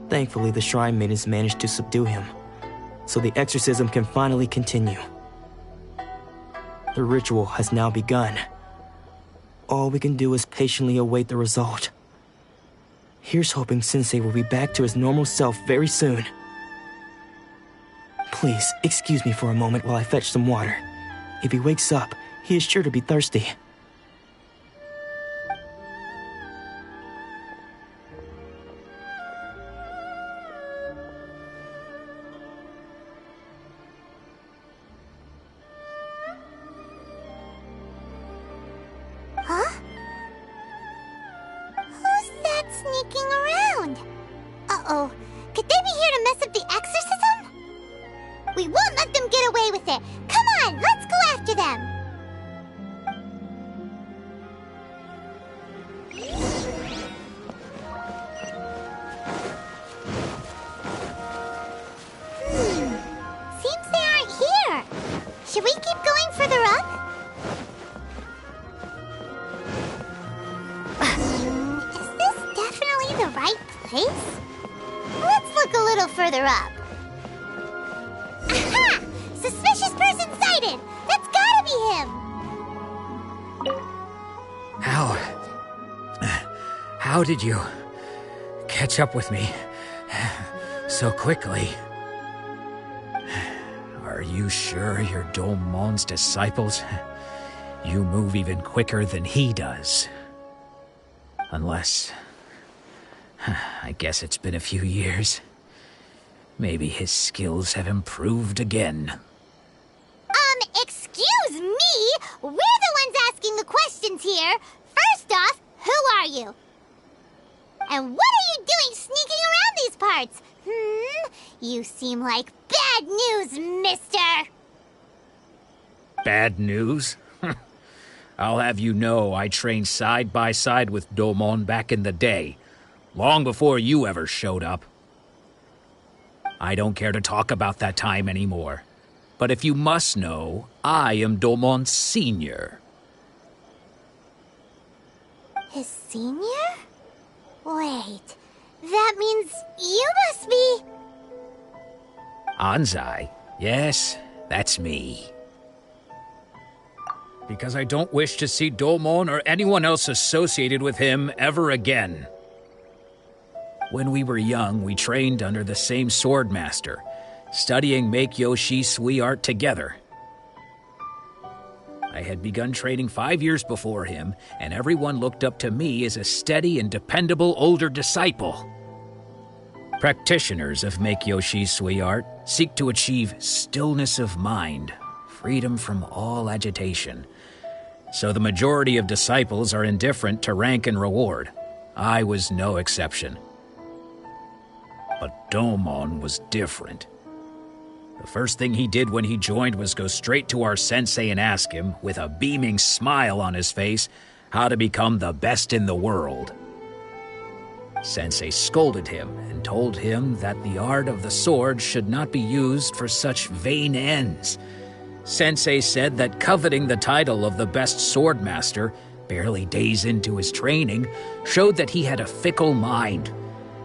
Thankfully, the shrine maidens managed to subdue him, so the exorcism can finally continue. The ritual has now begun. All we can do is patiently await the result. Here's hoping Sensei will be back to his normal self very soon. Please, excuse me for a moment while I fetch some water. If he wakes up, he is sure to be thirsty. not sneaking around. Uh-oh. Could they be here to mess up the exorcism? We won't let them get away with it. Come on, let's go after them. Seems they aren't here. Should we keep going further up? Is this definitely the right place? Let's look a little further up. Aha! Suspicious person sighted! That's gotta be him! How did you catch up with me so quickly? Are you sure you're Domon's disciples? You move even quicker than he does. Unless... I guess it's been a few years. Maybe his skills have improved again. Excuse me? We're the ones asking the questions here. First off, who are you? And what are you doing sneaking around these parts? You seem like bad news, mister. Bad news? I'll have you know I trained side by side with Domon back in the day, long before you ever showed up. I don't care to talk about that time anymore. But if you must know, I am Domon's senior. His senior? Wait, that means you must be... Anzai? Yes, that's me. Because I don't wish to see Domon or anyone else associated with him ever again. When we were young, we trained under the same swordmaster, studying Make-Yoshi Sui art together. I had begun training 5 years before him, and everyone looked up to me as a steady and dependable older disciple. Practitioners of Make-Yoshi Sui art seek to achieve stillness of mind, freedom from all agitation. So the majority of disciples are indifferent to rank and reward. I was no exception. But Domon was different. The first thing he did when he joined was go straight to our sensei and ask him, with a beaming smile on his face, how to become the best in the world. Sensei scolded him and told him that the art of the sword should not be used for such vain ends. Sensei said that coveting the title of the best swordmaster, barely days into his training, showed that he had a fickle mind,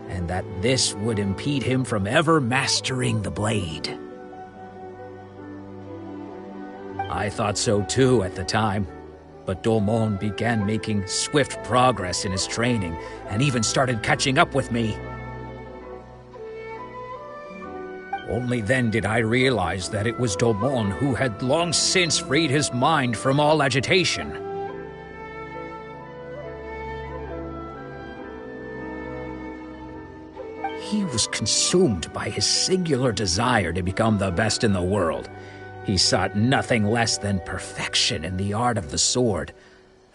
and that this would impede him from ever mastering the blade. I thought so too at the time, but Domon began making swift progress in his training and even started catching up with me. Only then did I realize that it was Domon who had long since freed his mind from all agitation. He was consumed by his singular desire to become the best in the world. He sought nothing less than perfection in the art of the sword,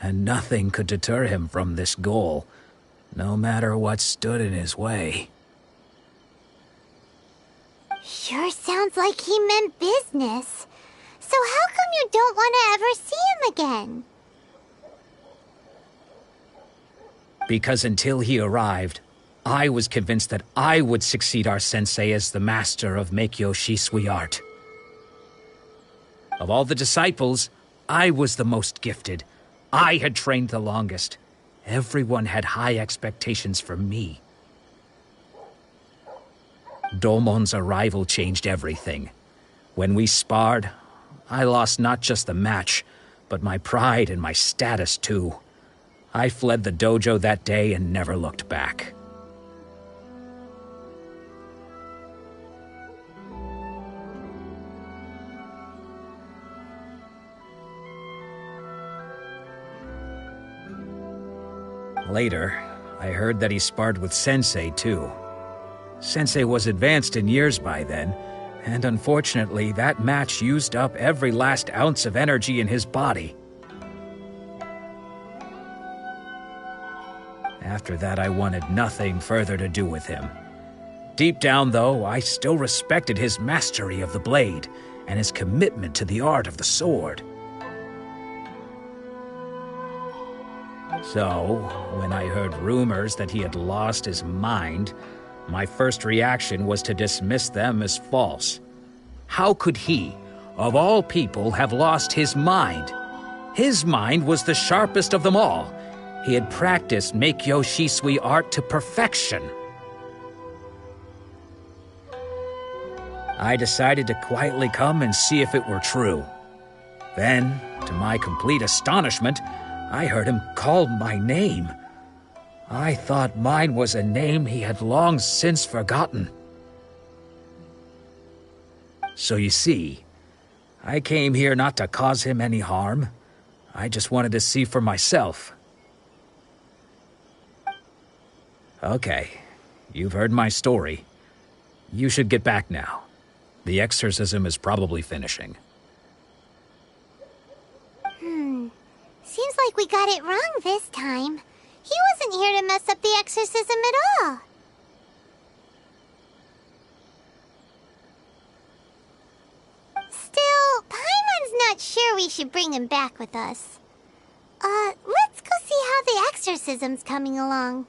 and nothing could deter him from this goal, no matter what stood in his way. Sure sounds like he meant business. So how come you don't want to ever see him again? Because until he arrived, I was convinced that I would succeed our sensei as the master of Make-Yoshi Sui art. Of all the disciples, I was the most gifted. I had trained the longest. Everyone had high expectations for me. Domon's arrival changed everything. When we sparred, I lost not just the match, but my pride and my status too. I fled the dojo that day and never looked back. Later, I heard that he sparred with Sensei, too. Sensei was advanced in years by then, and unfortunately, that match used up every last ounce of energy in his body. After that, I wanted nothing further to do with him. Deep down, though, I still respected his mastery of the blade and his commitment to the art of the sword. So, when I heard rumors that he had lost his mind, my first reaction was to dismiss them as false. How could he, of all people, have lost his mind? His mind was the sharpest of them all. He had practiced Meikyo Shisui art to perfection. I decided to quietly come and see if it were true. Then, to my complete astonishment, I heard him call my name. I thought mine was a name he had long since forgotten. So you see, I came here not to cause him any harm. I just wanted to see for myself. Okay, you've heard my story. You should get back now. The exorcism is probably finishing. Seems like we got it wrong this time. He wasn't here to mess up the exorcism at all. Still, Paimon's not sure we should bring him back with us. Let's go see how the exorcism's coming along.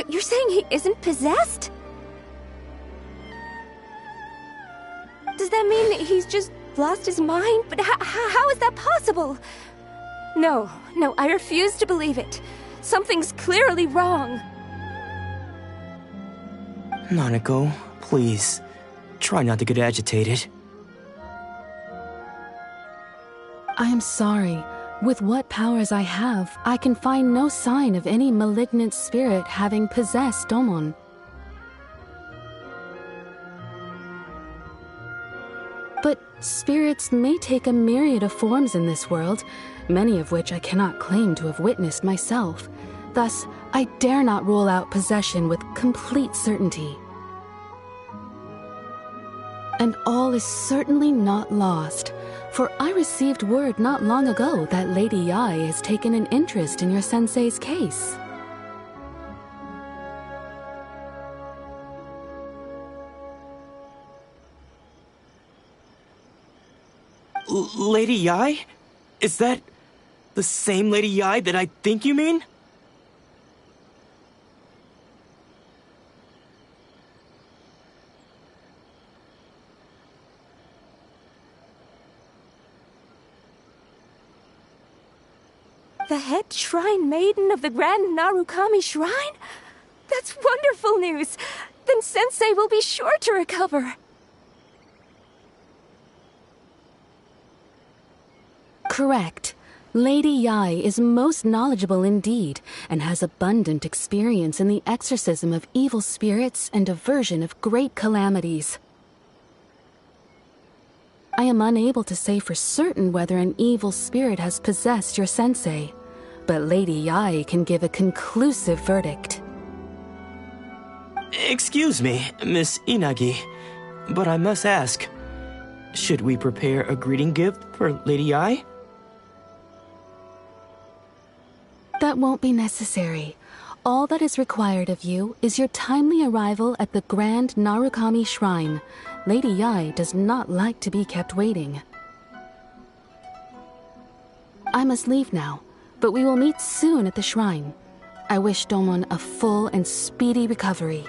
You're saying he isn't possessed? Does that mean he's just lost his mind? But how is that possible? No, I refuse to believe it. Something's clearly wrong. Nanako, please, try not to get agitated. I am sorry. With what powers I have, I can find no sign of any malignant spirit having possessed Domon. But spirits may take a myriad of forms in this world, many of which I cannot claim to have witnessed myself. Thus, I dare not rule out possession with complete certainty. And all is certainly not lost. For I received word not long ago that Lady Yae has taken an interest in your sensei's case. Lady Yae? Is that the same Lady Yae that I think you mean? The head shrine maiden of the Grand Narukami Shrine? That's wonderful news! Then Sensei will be sure to recover. Correct. Lady Yae is most knowledgeable indeed, and has abundant experience in the exorcism of evil spirits and aversion of great calamities. I am unable to say for certain whether an evil spirit has possessed your sensei, but Lady Yae can give a conclusive verdict. Excuse me, Miss Inagi, but I must ask, should we prepare a greeting gift for Lady Yae? That won't be necessary. All that is required of you is your timely arrival at the Grand Narukami Shrine. Lady Yae does not like to be kept waiting. I must leave now, but we will meet soon at the shrine. I wish Domon a full and speedy recovery.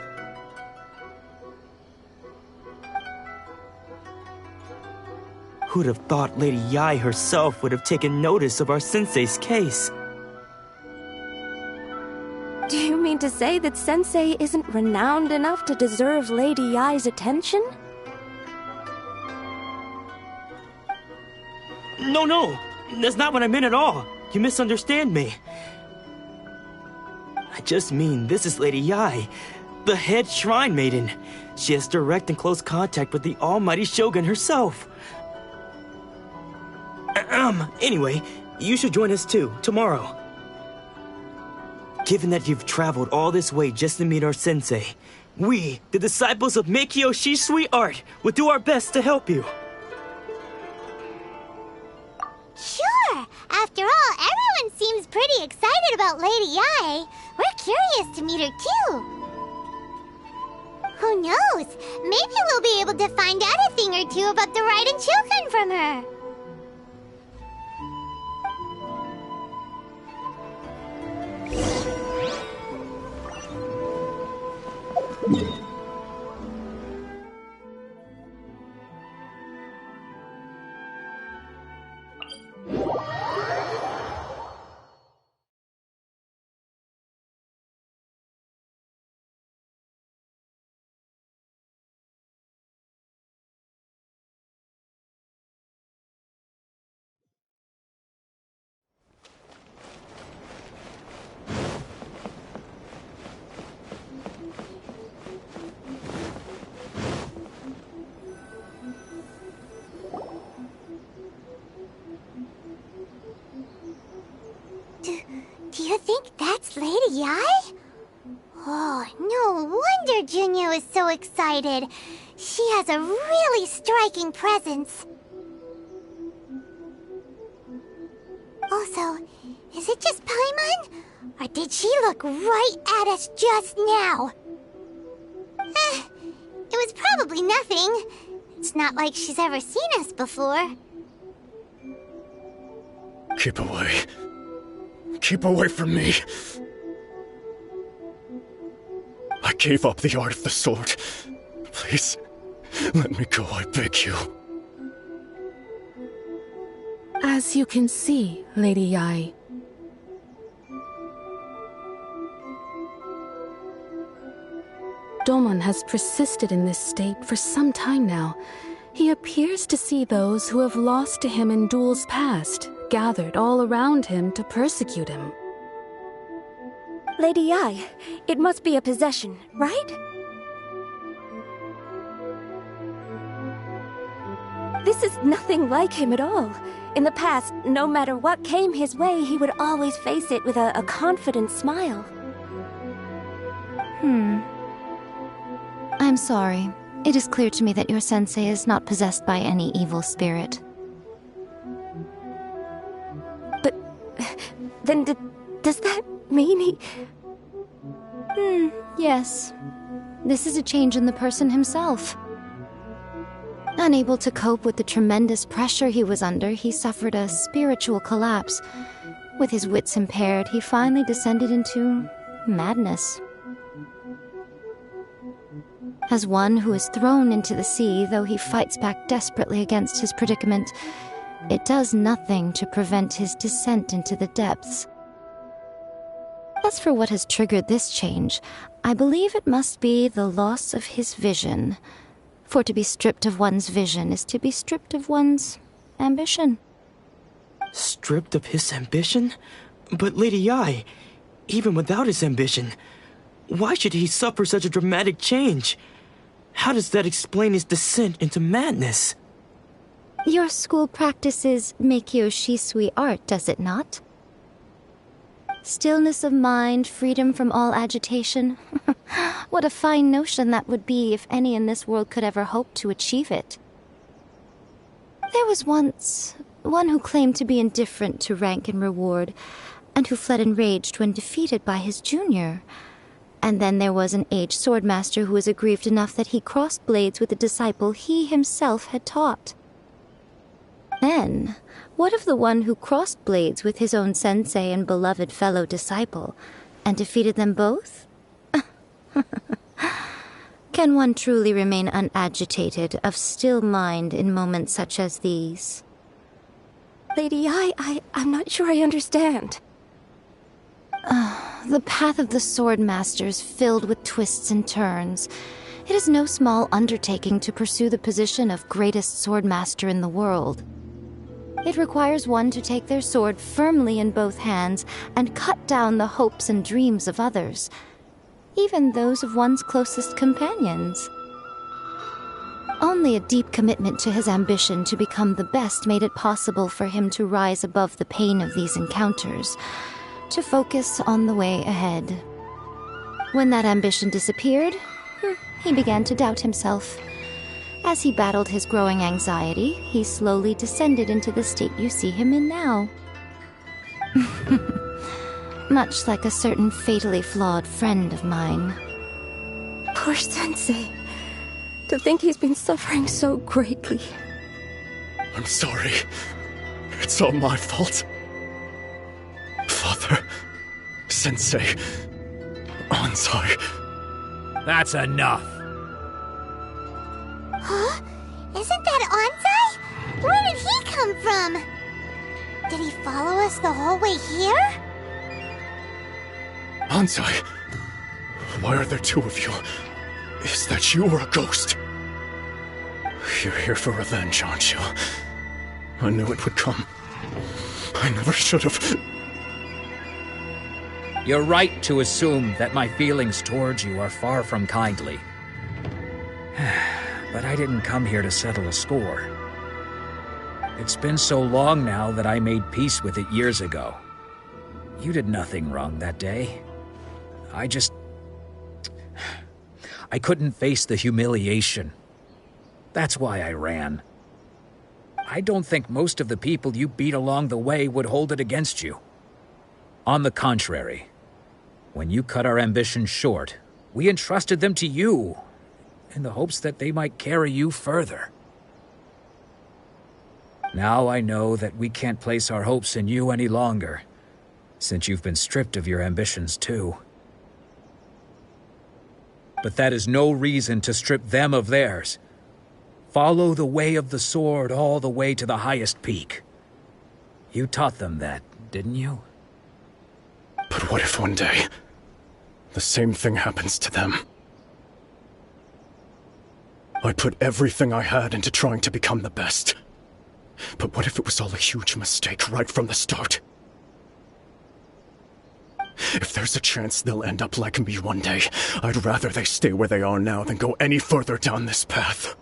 Who'd have thought Lady Yae herself would have taken notice of our sensei's case? Do you mean to say that Sensei isn't renowned enough to deserve Lady Yae's attention? No, that's not what I meant at all. You misunderstand me. I just mean, this is Lady Yae, the head shrine maiden. She has direct and close contact with the almighty Shogun herself. Anyway, you should join us too, tomorrow. Given that you've traveled all this way just to meet our sensei, we, the disciples of Meikyo Shisui Art, will do our best to help you. Sure! After all, everyone seems pretty excited about Lady Yae. We're curious to meet her too. Who knows? Maybe we'll be able to find out a thing or two about the Raiden Shogun from her. Do you think that's Lady Yae? Oh, no wonder Junyo is so excited. She has a really striking presence. Also, is it just Paimon? Or did she look right at us just now? It was probably nothing. It's not like she's ever seen us before. Keep away. Keep away from me. I gave up the art of the sword. Please, let me go, I beg you. As you can see, Lady Yae, Domon has persisted in this state for some time now. He appears to see those who have lost to him in duels past, gathered all around him to persecute him. Lady Yae, it must be a possession, right? This is nothing like him at all. In the past, no matter what came his way, he would always face it with a confident smile. I'm sorry. It is clear to me that your sensei is not possessed by any evil spirit. But then does that mean he... Yes. This is a change in the person himself. Unable to cope with the tremendous pressure he was under, he suffered a spiritual collapse. With his wits impaired, he finally descended into madness. As one who is thrown into the sea, though he fights back desperately against his predicament, it does nothing to prevent his descent into the depths. As for what has triggered this change, I believe it must be the loss of his vision. For to be stripped of one's vision is to be stripped of one's ambition. Stripped of his ambition? But Lady Yae, even without his ambition, why should he suffer such a dramatic change? How does that explain his descent into madness? Your school practices Meikyo Shisui art, does it not? Stillness of mind, freedom from all agitation. What a fine notion that would be if any in this world could ever hope to achieve it. There was once one who claimed to be indifferent to rank and reward, and who fled enraged when defeated by his junior. And then there was an aged swordmaster who was aggrieved enough that he crossed blades with a disciple he himself had taught. Then, what of the one who crossed blades with his own sensei and beloved fellow disciple, and defeated them both? Can one truly remain unagitated, of still mind in moments such as these? Lady Yae, I'm not sure I understand. The path of the swordmaster is filled with twists and turns. It is no small undertaking to pursue the position of greatest swordmaster in the world. It requires one to take their sword firmly in both hands and cut down the hopes and dreams of others, even those of one's closest companions. Only a deep commitment to his ambition to become the best made it possible for him to rise above the pain of these encounters, to focus on the way ahead. When that ambition disappeared, he began to doubt himself. As he battled his growing anxiety, he slowly descended into the state you see him in now. Much like a certain fatally flawed friend of mine. Poor Sensei. To think he's been suffering so greatly. I'm sorry. It's all my fault. Father, Sensei, Ansai. That's enough. Huh? Isn't that Ansai? Where did he come from? Did he follow us the whole way here? Ansai, why are there two of you? Is that you or a ghost? You're here for revenge, aren't you? I knew it would come. I never should have. You're right to assume that my feelings towards you are far from kindly. But I didn't come here to settle a score. It's been so long now that I made peace with it years ago. You did nothing wrong that day. I couldn't face the humiliation. That's why I ran. I don't think most of the people you beat along the way would hold it against you. On the contrary, when you cut our ambitions short, we entrusted them to you, in the hopes that they might carry you further. Now I know that we can't place our hopes in you any longer, since you've been stripped of your ambitions too. But that is no reason to strip them of theirs. Follow the way of the sword all the way to the highest peak. You taught them that, didn't you? But what if one day, the same thing happens to them? I put everything I had into trying to become the best. But what if it was all a huge mistake right from the start? If there's a chance they'll end up like me one day, I'd rather they stay where they are now than go any further down this path.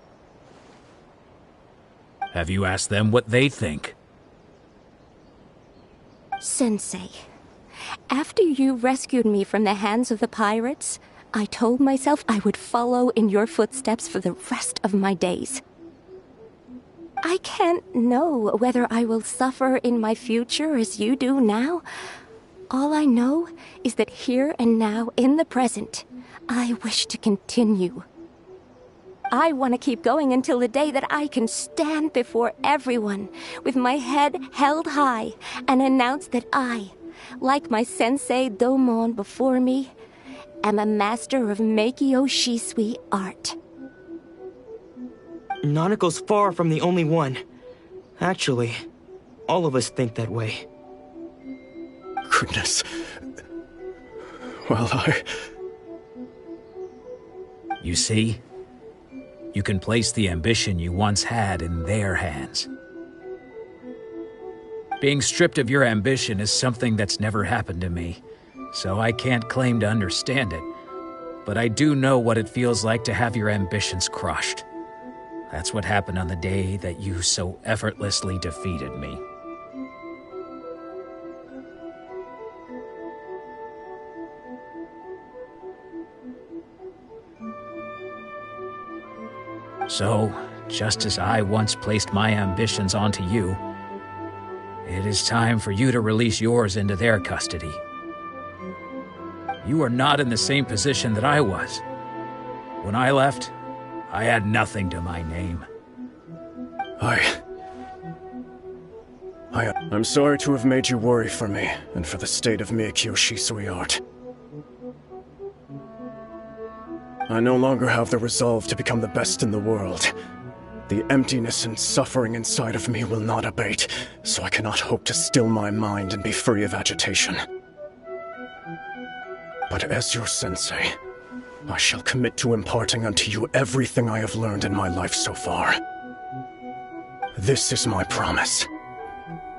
Have you asked them what they think? Sensei, after you rescued me from the hands of the pirates, I told myself I would follow in your footsteps for the rest of my days. I can't know whether I will suffer in my future as you do now. All I know is that here and now, in the present, I wish to continue. I want to keep going until the day that I can stand before everyone with my head held high and announce that I, like my sensei Domon before me, am a master of Meikyo Shisui art. Nanako's far from the only one. Actually, all of us think that way. Goodness. Well, You see? You can place the ambition you once had in their hands. Being stripped of your ambition is something that's never happened to me, so I can't claim to understand it. But I do know what it feels like to have your ambitions crushed. That's what happened on the day that you so effortlessly defeated me. So, just as I once placed my ambitions onto you, it is time for you to release yours into their custody. You are not in the same position that I was. When I left, I had nothing to my name. I'm sorry to have made you worry for me, and for the state of Meikyo Shisui art. I no longer have the resolve to become the best in the world. The emptiness and suffering inside of me will not abate, so I cannot hope to still my mind and be free of agitation. But as your sensei, I shall commit to imparting unto you everything I have learned in my life so far. This is my promise.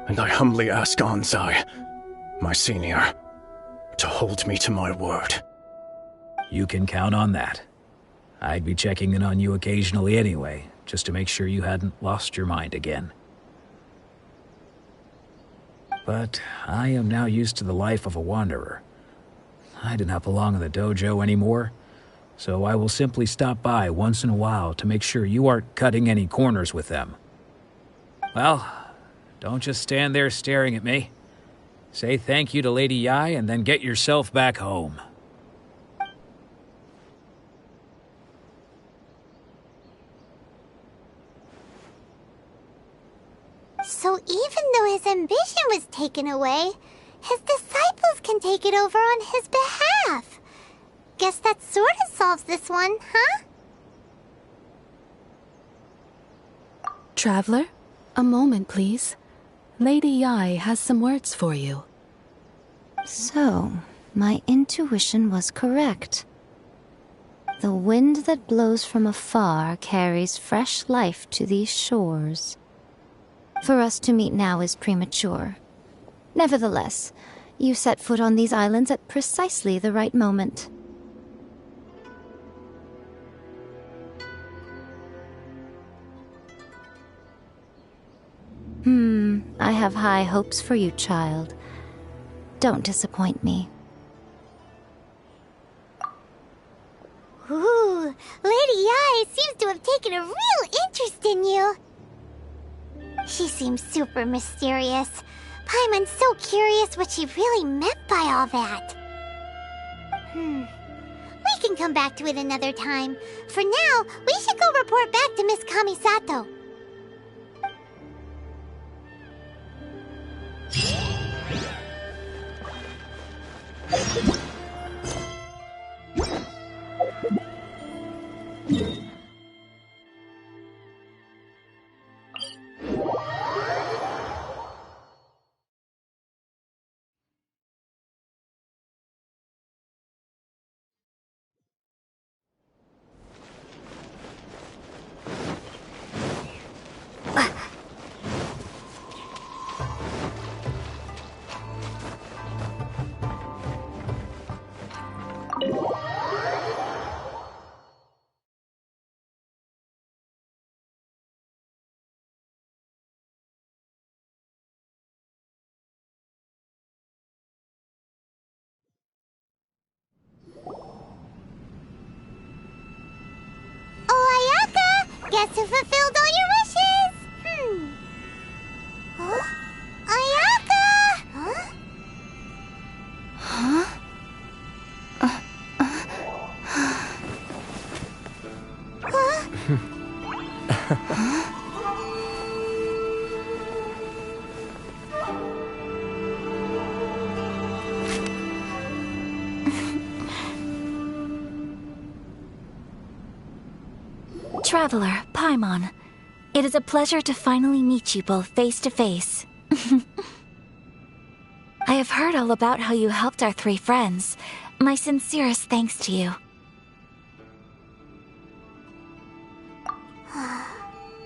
and I humbly ask Anzai, my senior, to hold me to my word. You can count on that. I'd be checking in on you occasionally anyway, just to make sure you hadn't lost your mind again. But I am now used to the life of a wanderer. I do not belong in the dojo anymore, so I will simply stop by once in a while to make sure you aren't cutting any corners with them. Well, don't just stand there staring at me. Say thank you to Lady Yai and then get yourself back home. So even though his ambition was taken away, his disciples can take it over on his behalf. Guess that sort of solves this one, huh? Traveler, a moment, please. Lady Yai has some words for you. So, my intuition was correct. The wind that blows from afar carries fresh life to these shores. For us to meet now is premature. Nevertheless, you set foot on these islands at precisely the right moment. I have high hopes for you, child. Don't disappoint me. Ooh, Lady Yai seems to have taken a real interest in you. She seems super mysterious. Paimon's so curious what she really meant by all that. We can come back to it another time. For now, we should go report back to Miss Kamisato. Guess who fulfilled all your wishes? Huh? Ayaka! Huh? Huh? Traveler, Paimon, it is a pleasure to finally meet you both face to face. I have heard all about how you helped our three friends. My sincerest thanks to you.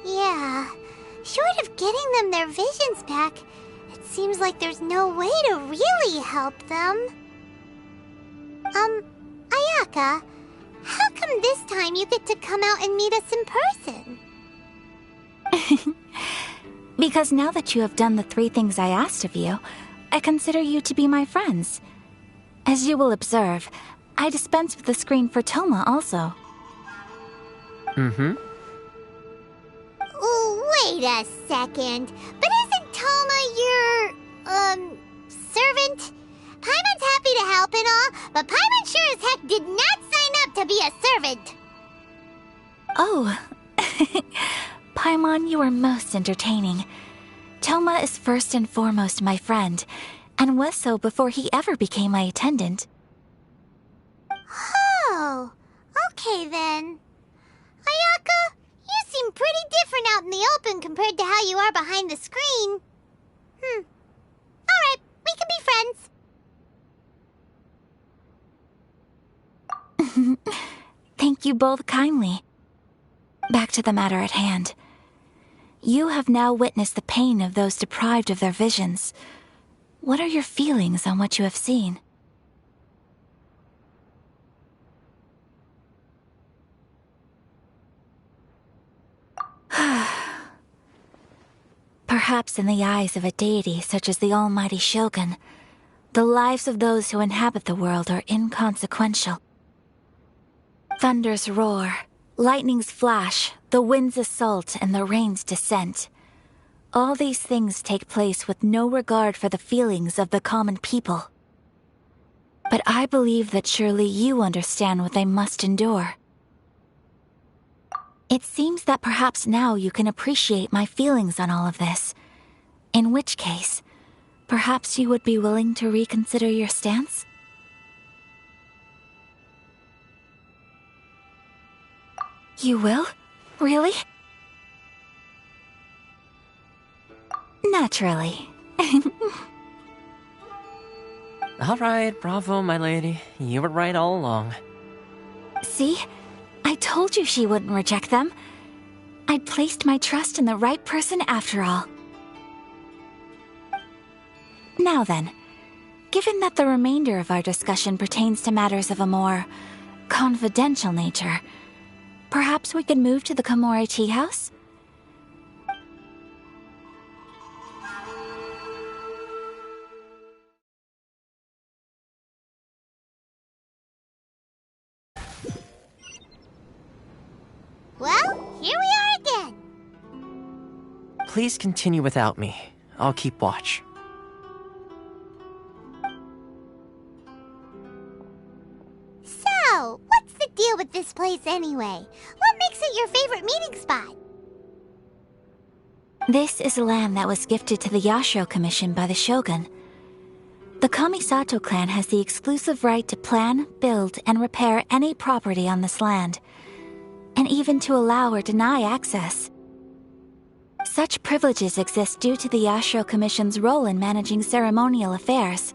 Yeah, short of getting them their visions back, it seems like there's no way to really help them. Ayaka, how come this time you get to come out and meet us in person? Because now that you have done the 3 things I asked of you, I consider you to be my friends. As you will observe, I dispense with the screen for Toma also. Wait a second. But isn't Toma your, servant? Paimon's happy to help and all, but Paimon sure as heck did not sign up to be a servant. Oh. Paimon, you are most entertaining. Toma is first and foremost my friend, and was so before he ever became my attendant. Oh, okay then. Ayaka, you seem pretty different out in the open compared to how you are behind the screen. Alright, we can be friends. Thank you both kindly. Back to the matter at hand. You have now witnessed the pain of those deprived of their visions. What are your feelings on what you have seen? Perhaps in the eyes of a deity such as the almighty Shogun, the lives of those who inhabit the world are inconsequential. Thunders roar, lightnings flash, the winds assault, and the rains descent. All these things take place with no regard for the feelings of the common people. But I believe that surely you understand what they must endure. It seems that perhaps now you can appreciate my feelings on all of this. In which case, perhaps you would be willing to reconsider your stance? You will? Really? Naturally. All right, bravo, my lady. You were right all along. See? I told you she wouldn't reject them. I'd placed my trust in the right person after all. Now then, given that the remainder of our discussion pertains to matters of a more confidential nature, perhaps we could move to the Komori Tea House? Well, here we are again. Please continue without me. I'll keep watch. So, what's the deal with this place anyway? What makes it your favorite meeting spot? This is land that was gifted to the Yashiro Commission by the Shogun. The Kamisato clan has the exclusive right to plan, build, and repair any property on this land, and even to allow or deny access. Such privileges exist due to the Yashiro Commission's role in managing ceremonial affairs.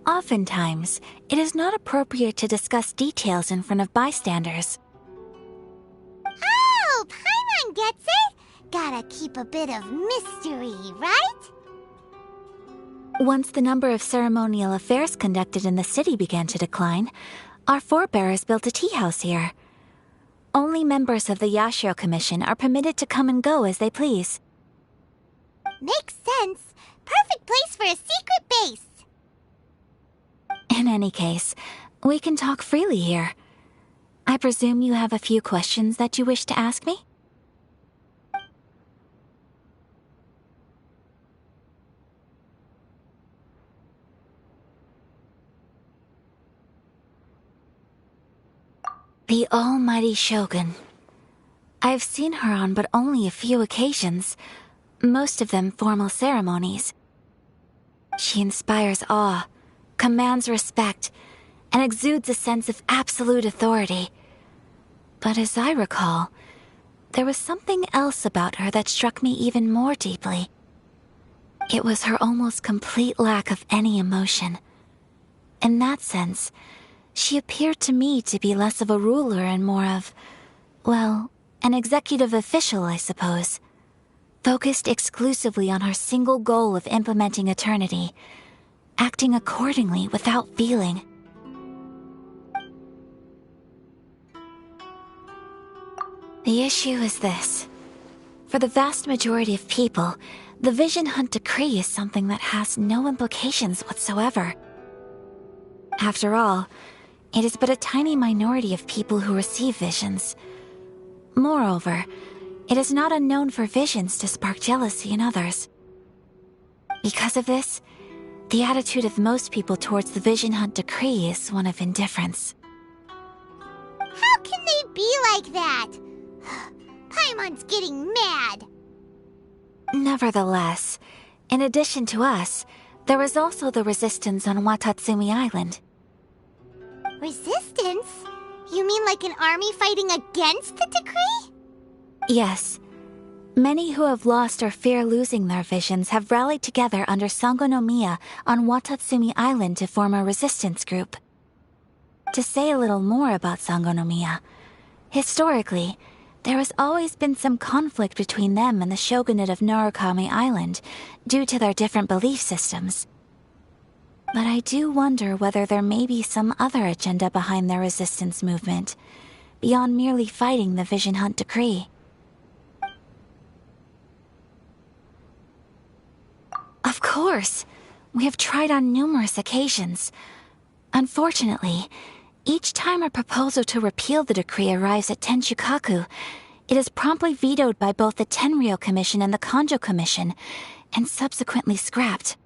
Oftentimes, it is not appropriate to discuss details in front of bystanders. Oh, Paimon gets it! Gotta keep a bit of mystery, right? Once the number of ceremonial affairs conducted in the city began to decline, our forebears built a tea house here. Only members of the Yashiro Commission are permitted to come and go as they please. Makes sense. Perfect place for a secret base. In any case, we can talk freely here. I presume you have a few questions that you wish to ask me? The almighty Shogun. I've seen her on but only a few occasions, most of them formal ceremonies. She inspires awe, commands respect, and exudes a sense of absolute authority. But as I recall, there was something else about her that struck me even more deeply. It was her almost complete lack of any emotion. In that sense, she appeared to me to be less of a ruler and more of, well, an executive official, I suppose. Focused exclusively on her single goal of implementing eternity, acting accordingly without feeling. The issue is this. For the vast majority of people, the Vision Hunt Decree is something that has no implications whatsoever. After all, it is but a tiny minority of people who receive visions. Moreover, it is not unknown for visions to spark jealousy in others. Because of this, the attitude of most people towards the Vision Hunt Decree is one of indifference. How can they be like that? Paimon's getting mad. Nevertheless, in addition to us, there is also the resistance on Watatsumi Island. Resistance? You mean like an army fighting against the decree? Yes. Many who have lost or fear losing their visions have rallied together under Sangonomiya on Watatsumi Island to form a resistance group. To say a little more about Sangonomiya, historically, There has always been some conflict between them and the shogunate of Narukami Island, due to their different belief systems. But I do wonder whether there may be some other agenda behind their resistance movement, beyond merely fighting the Vision Hunt decree. Of course! We have tried on numerous occasions. Unfortunately, each time a proposal to repeal the decree arrives at Tenshukaku, it is promptly vetoed by both the Tenryou Commission and the Kanjo Commission, and subsequently scrapped.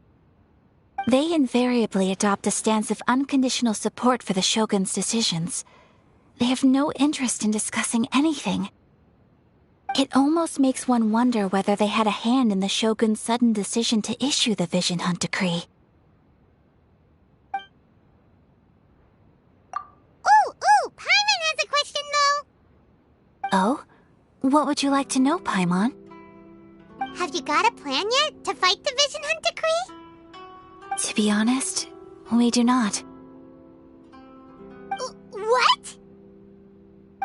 They invariably adopt a stance of unconditional support for the Shogun's decisions. They have no interest in discussing anything. It almost makes one wonder whether they had a hand in the Shogun's sudden decision to issue the Vision Hunt decree. Ooh! Paimon has a question, though! Oh? What would you like to know, Paimon? Have you got a plan yet to fight the Vision Hunt decree? To be honest, we do not. What?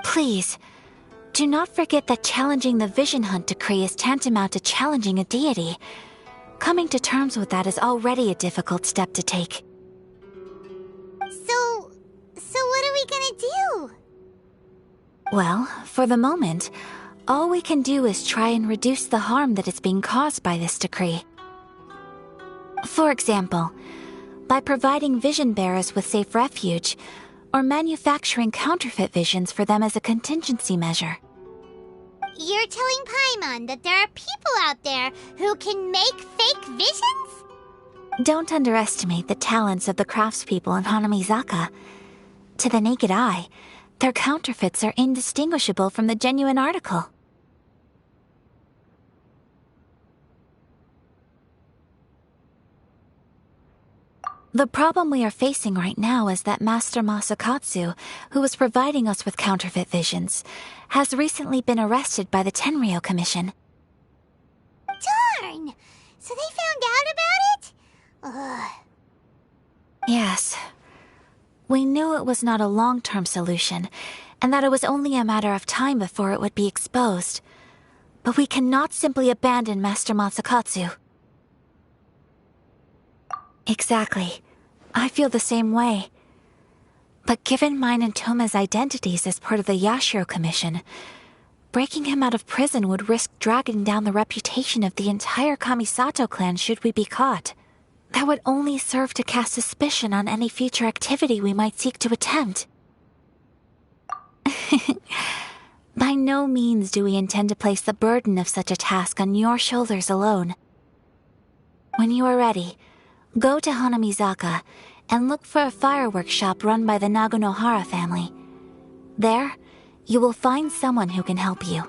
Please, do not forget that challenging the Vision Hunt decree is tantamount to challenging a deity. Coming to terms with that is already a difficult step to take. So what are we gonna do? Well, for the moment, all we can do is try and reduce the harm that is being caused by this decree. For example, by providing vision bearers with safe refuge, or manufacturing counterfeit visions for them as a contingency measure. You're telling Paimon that there are people out there who can make fake visions? Don't underestimate the talents of the craftspeople in Hanamizaka. To the naked eye, their counterfeits are indistinguishable from the genuine article. The problem we are facing right now is that Master Masakatsu, who was providing us with counterfeit visions, has recently been arrested by the Tenryou Commission. Darn! So they found out about it? Ugh. Yes. We knew it was not a long-term solution, and that it was only a matter of time before it would be exposed. But we cannot simply abandon Master Masakatsu. Exactly. I feel the same way. But given mine and Toma's identities as part of the Yashiro Commission, breaking him out of prison would risk dragging down the reputation of the entire Kamisato clan should we be caught. That would only serve to cast suspicion on any future activity we might seek to attempt. By no means do we intend to place the burden of such a task on your shoulders alone. When you are ready, go to Hanamizaka and look for a fireworks shop run by the Nagonohara family. There, you will find someone who can help you.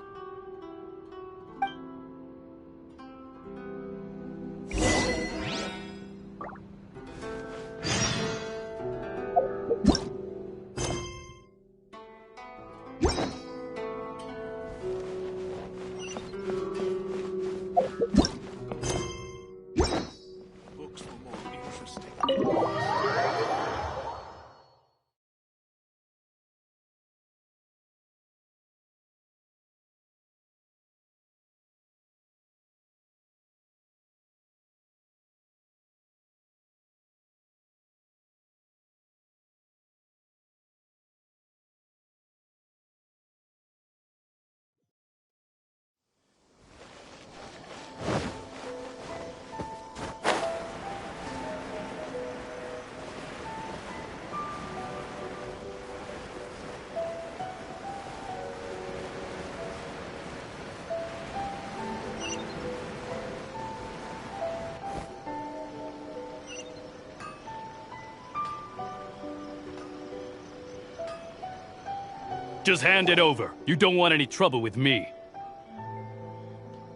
Just hand it over. You don't want any trouble with me.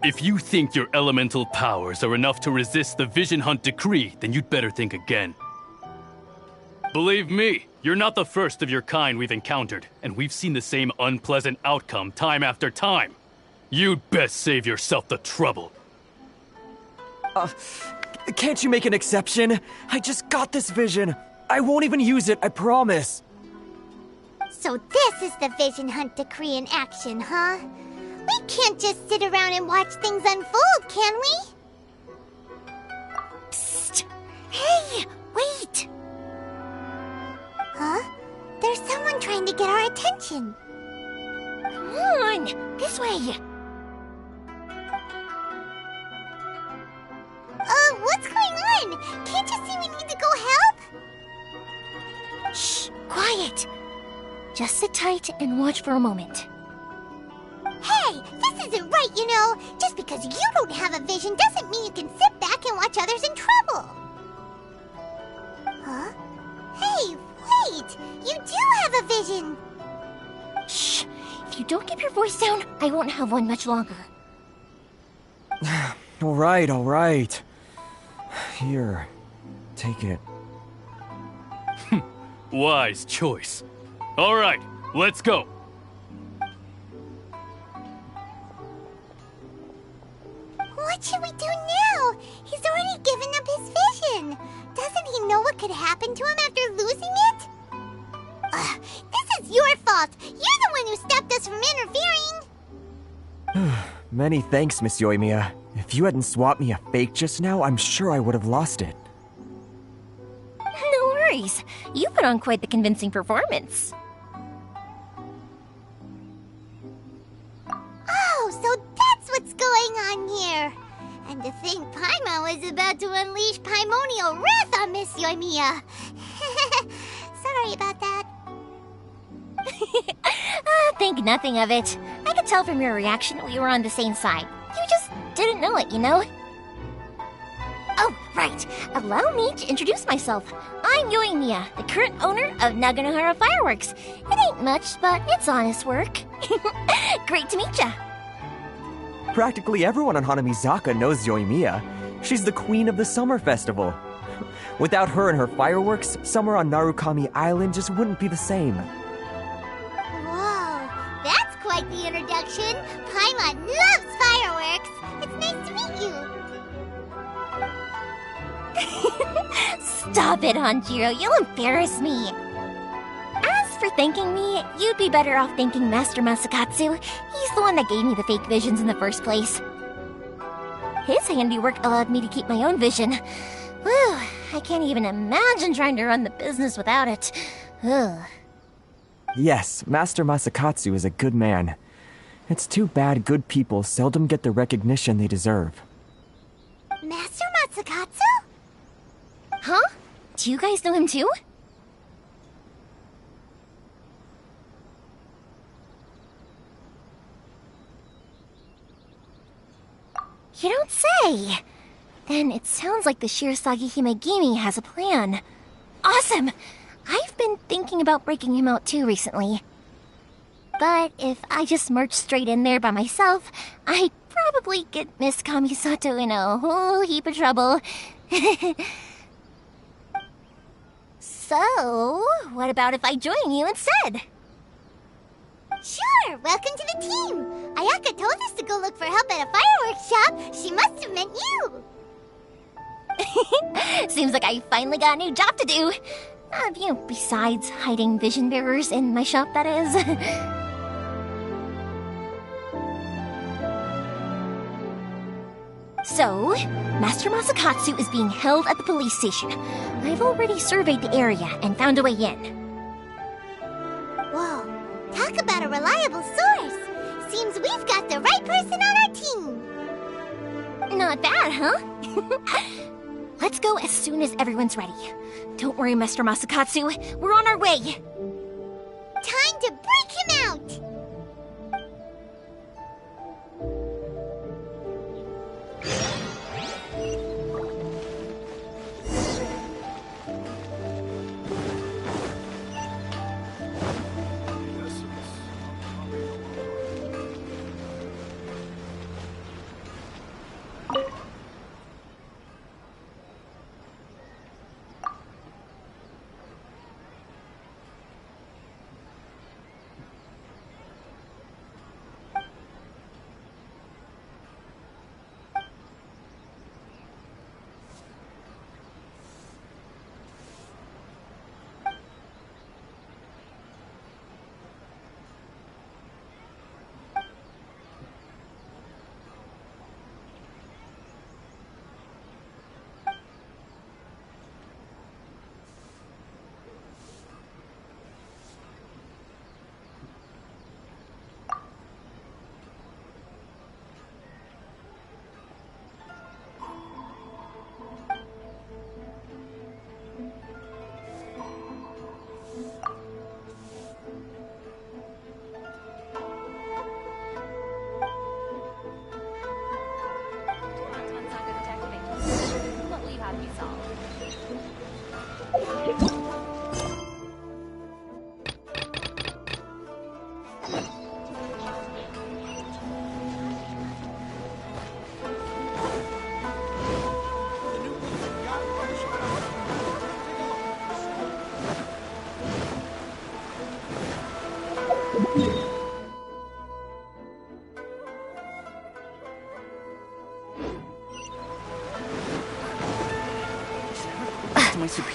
If you think your elemental powers are enough to resist the Vision Hunt decree, then you'd better think again. Believe me, you're not the first of your kind we've encountered, and we've seen the same unpleasant outcome time after time. You'd best save yourself the trouble. Can't you make an exception? I just got this vision. I won't even use it, I promise. So this is the Vision Hunt Decree in action, huh? We can't just sit around and watch things unfold, can we? Psst! Hey, wait! Huh? There's someone trying to get our attention. Come on, this way. What's going on? Can't you see we need to go help? Shh, quiet. Just sit tight and watch for a moment. Hey, this isn't right, you know. Just because you don't have a vision doesn't mean you can sit back and watch others in trouble. Huh? Hey, wait! You do have a vision! Shh! If you don't keep your voice down, I won't have one much longer. All right. Here, take it. Wise choice. All right, let's go. What should we do now? He's already given up his vision. Doesn't he know what could happen to him after losing it? This is your fault. You're the one who stopped us from interfering. Many thanks, Miss Yoimiya. If you hadn't swapped me a fake just now, I'm sure I would have lost it. No worries. You put on quite the convincing performance. Oh, so that's what's going on here. And to think Paimon was about to unleash Paimonial wrath on Miss Yoimiya. Sorry about that. Think nothing of it. I could tell from your reaction we were on the same side. You just didn't know it, you know? Oh, right. Allow me to introduce myself. I'm Yoimiya, the current owner of Naganohara Fireworks. It ain't much, but it's honest work. Great to meet ya. Practically everyone on Hanamizaka knows Yoimiya. She's the queen of the summer festival. Without her and her fireworks, summer on Narukami Island just wouldn't be the same. Whoa, that's quite the introduction. Paimon loves fireworks. It's nice to meet you. Stop it, Hanjiro. You'll embarrass me. As for thanking me, you'd be better off thanking Master Masakatsu. He's the one that gave me the fake visions in the first place. His handiwork allowed me to keep my own vision. Whew, I can't even imagine trying to run the business without it. Ugh. Yes, Master Masakatsu is a good man. It's too bad good people seldom get the recognition they deserve. Master Masakatsu? Huh? Do you guys know him too? You don't say! Then it sounds like the Shirasagi Himegimi has a plan. Awesome! I've been thinking about breaking him out too recently. But if I just march straight in there by myself, I'd probably get Miss Kamisato in a whole heap of trouble. So, what about if I join you instead? Sure, welcome to the team. Ayaka told us to go look for help at a fireworks shop. She must have meant you. Seems like I finally got a new job to do. Besides hiding vision bearers in my shop, that is. So, Master Masakatsu is being held at the police station. I've already surveyed the area and found a way in. Whoa, talk about a reliable source. Seems we've got the right person on our team. Not bad, huh? Let's go as soon as everyone's ready. Don't worry, Master Masakatsu. We're on our way. Time to break him out!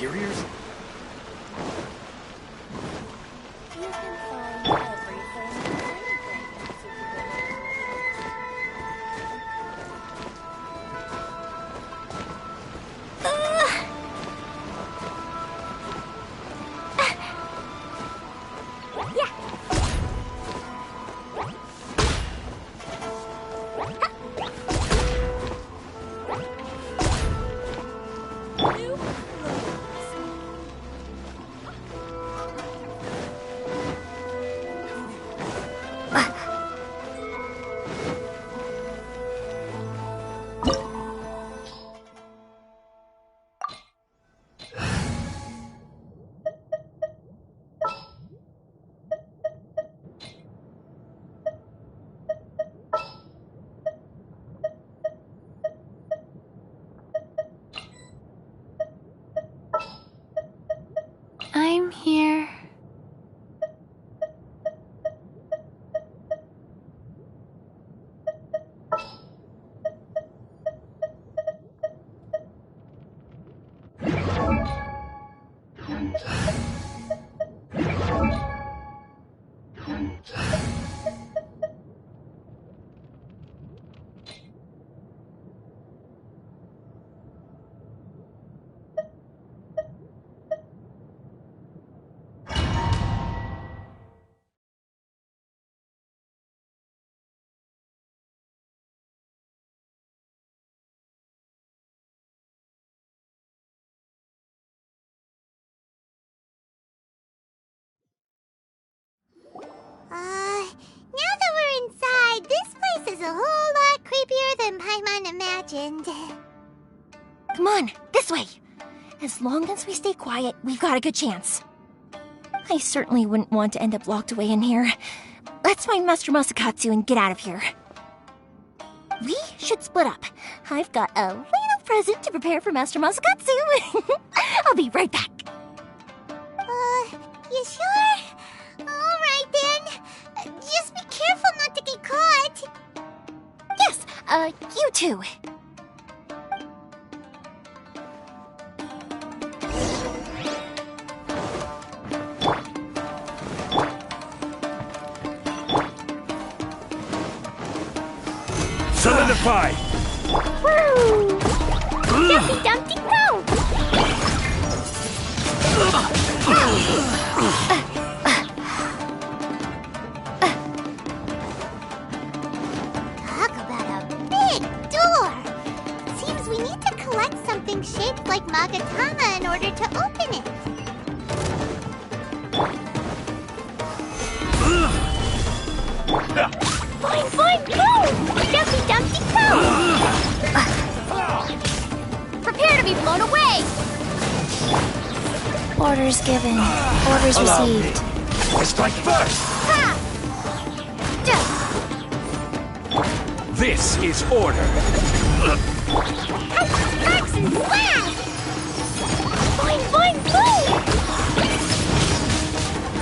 superiors? You can find everything and anything. I'm here. Now that we're inside, this place is a whole lot creepier than Paimon imagined. Come on, this way. As long as we stay quiet, we've got a good chance. I certainly wouldn't want to end up locked away in here. Let's find Master Masakatsu and get out of here. We should split up. I've got a little present to prepare for Master Masakatsu. I'll be right back. You sure? Alright then. Just be careful not to get caught. Yes, you too. Solidify! Woo! Dumpty Dumpty go! Talk about a big door. Seems we need to collect something shaped like Magatama in order to open it. Fine, fine, go! Dumpty Dumpty go! Prepare to be blown away! Orders given. Orders received. Strike first! Ha! This is order. Axe and slash! Fine, fine, go!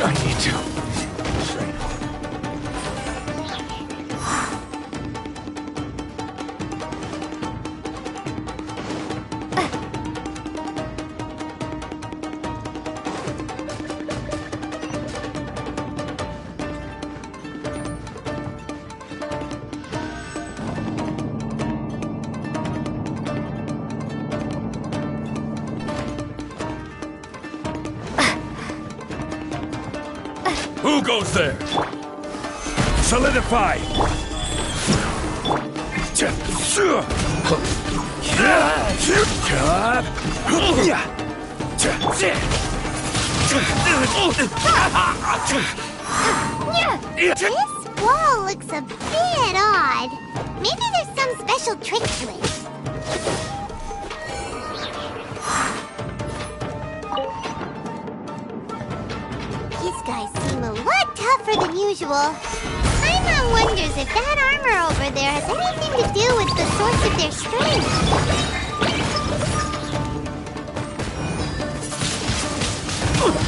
I need to. Who goes there? Solidify! This wall looks a bit odd. Maybe there's some special trick to it. These guys seem a lot tougher than usual. Paimon wonders if that armor over there has anything to do with the source of their strength.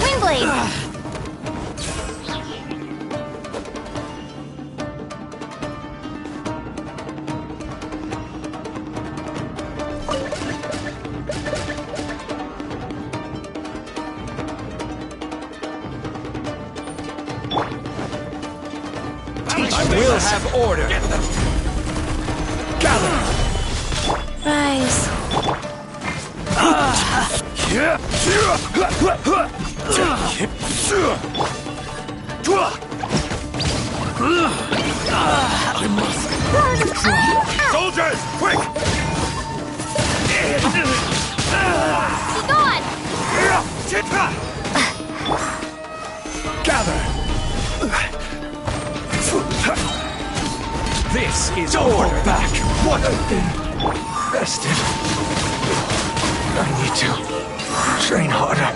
Windblade! We'll have order. Gather. Rise. I must. Soldiers, quick! Be gone! Gather. This is Don't order. hold back. What I've been bested. I need to train harder.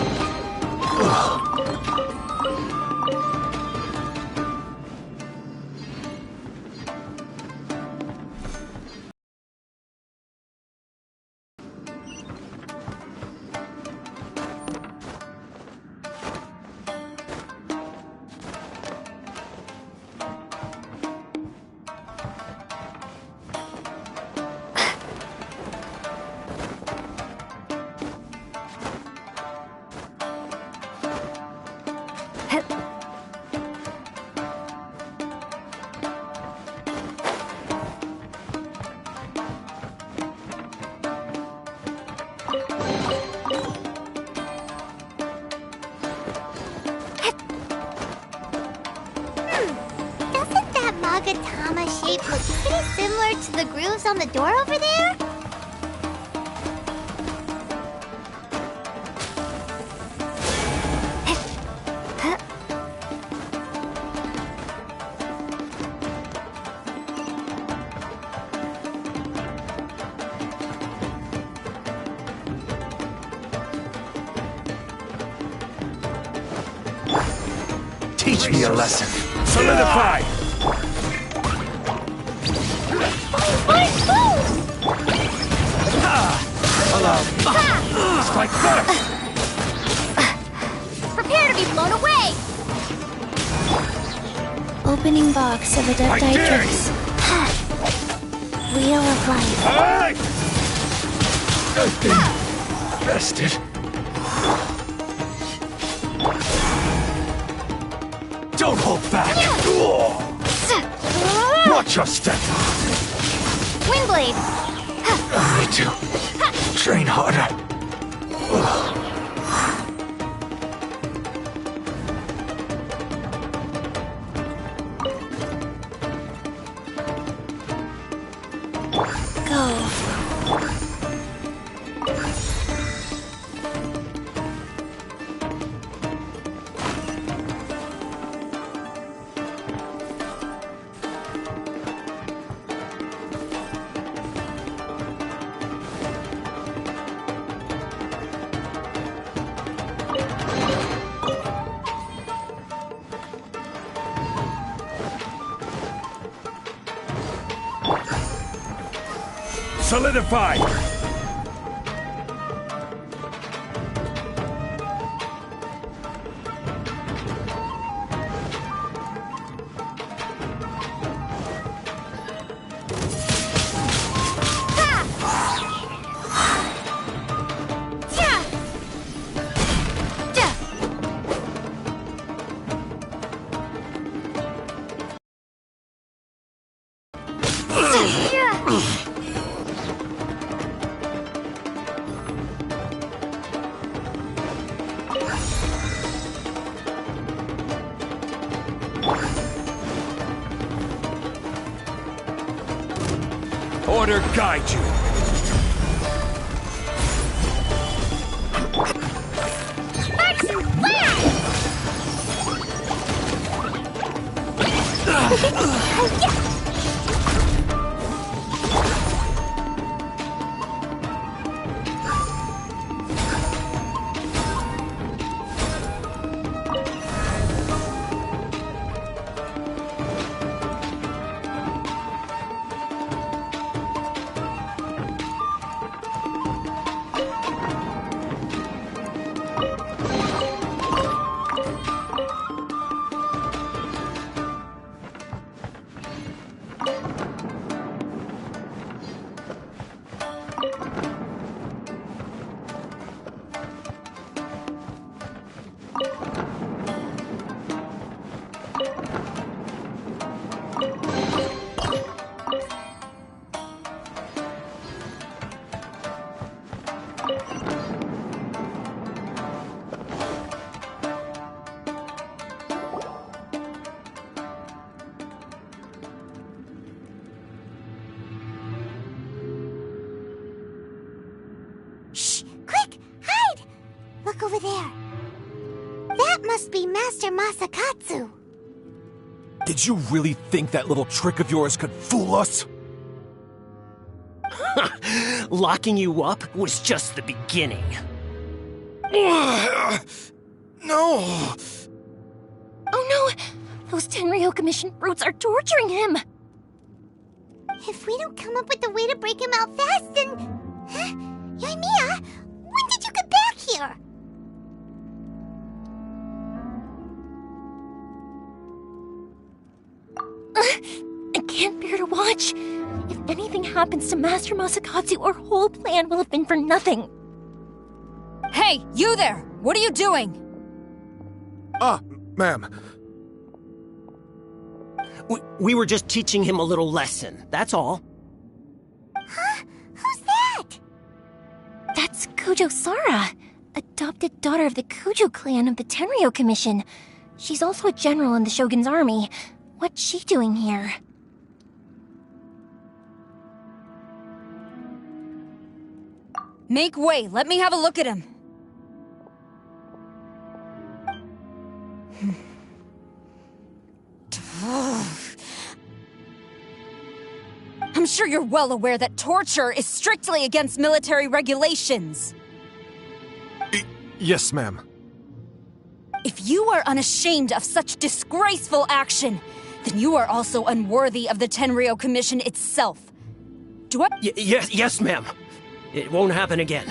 Doesn't that Magatama shape look pretty similar to the grooves on the door over there? Teach me a lesson. Solidify. Strike first! Prepare to be blown away! Opening box of Adeptitrix. Wheel of Life. I've been bested. Don't hold back. Watch your step. Windblade! I need to train harder. Go. Solidify! Order guide you. That must be Master Masakatsu. Did you really think that little trick of yours could fool us? Locking you up was just the beginning. No! Oh no! Those Tenryou Commission brutes are torturing him! If we don't come up with a way to break him out fast, then... Huh? Yoimiya, when did you get back here? I can't bear to watch. If anything happens to Master Masakatsu, our whole plan will have been for nothing. Hey, you there! What are you doing? Ma'am. We were just teaching him a little lesson, that's all. Huh? Who's that? That's Kujo Sara, adopted daughter of the Kujo clan of the Tenryou Commission. She's also a general in the Shogun's army. What's she doing here? Make way, let me have a look at him. I'm sure you're well aware that torture is strictly against military regulations. Yes, ma'am. If you are unashamed of such disgraceful action, then you are also unworthy of the Tenryou Commission itself. Do I— Yes, ma'am. It won't happen again.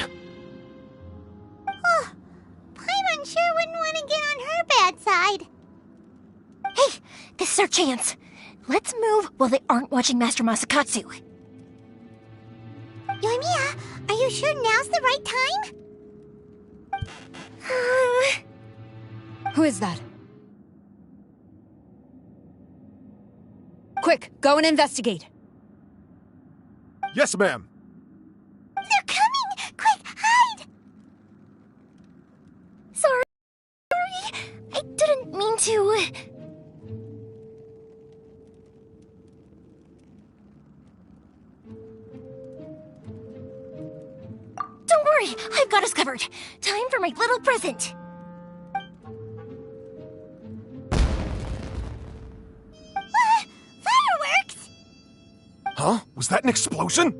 Oh, Paimon sure wouldn't want to get on her bad side. Hey, this is our chance. Let's move while they aren't watching Master Masakatsu. Yoimiya, are you sure now's the right time? Who is that? Quick, go and investigate. Yes, ma'am. They're coming! Quick, hide! Sorry. I didn't mean to. Don't worry, I've got us covered. Time for my little present. Fireworks! Huh? Was that an explosion?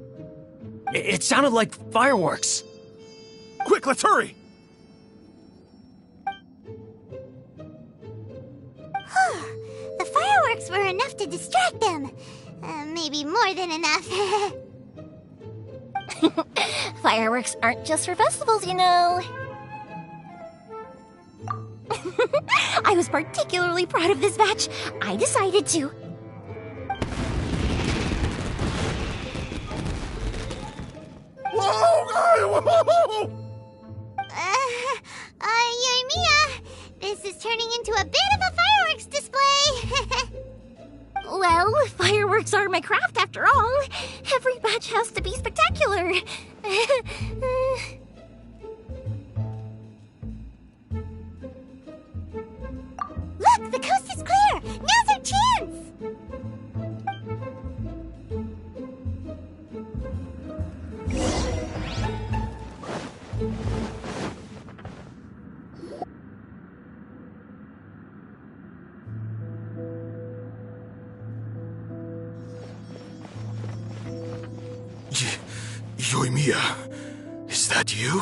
It sounded like fireworks. Quick, let's hurry! The fireworks were enough to distract them. Maybe more than enough. Fireworks aren't just for festivals, you know. I was particularly proud of this batch. I decided to. Whoa! Yoimiya, this is turning into a bit of a fireworks display. Well, fireworks are my craft after all. Every batch has to be spectacular. Look, the coast is clear. Now's our chance. Yoimiya, is that you?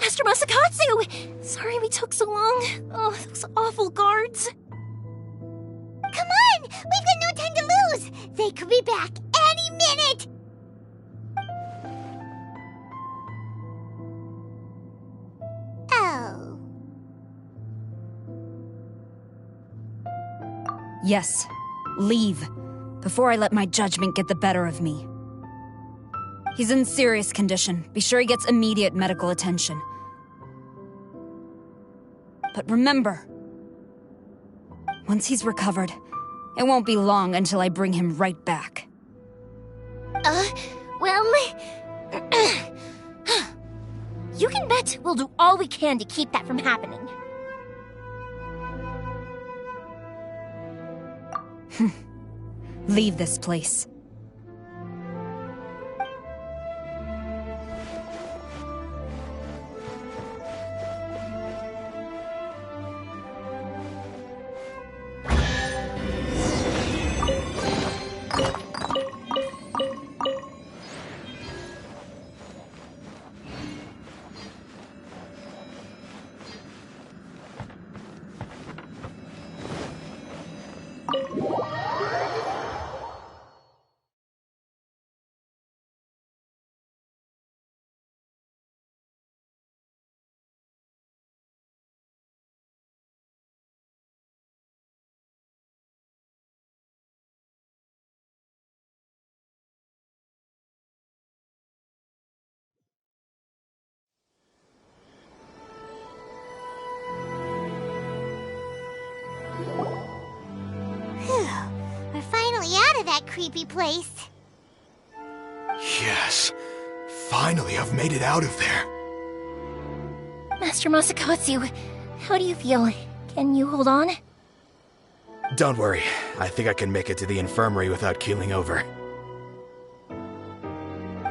Master Masakatsu! Sorry we took so long. Oh, those awful guards. Come on! We've got no time to lose! They could be back any minute! Oh. Yes, leave, before I let my judgment get the better of me. He's in serious condition. Be sure he gets immediate medical attention. But remember, once he's recovered, it won't be long until I bring him right back. Well... you can bet we'll do all we can to keep that from happening. Leave this place. that creepy place. Yes. Finally, I've made it out of there. Master Masakatsu, how do you feel? Can you hold on? Don't worry. I think I can make it to the infirmary without keeling over.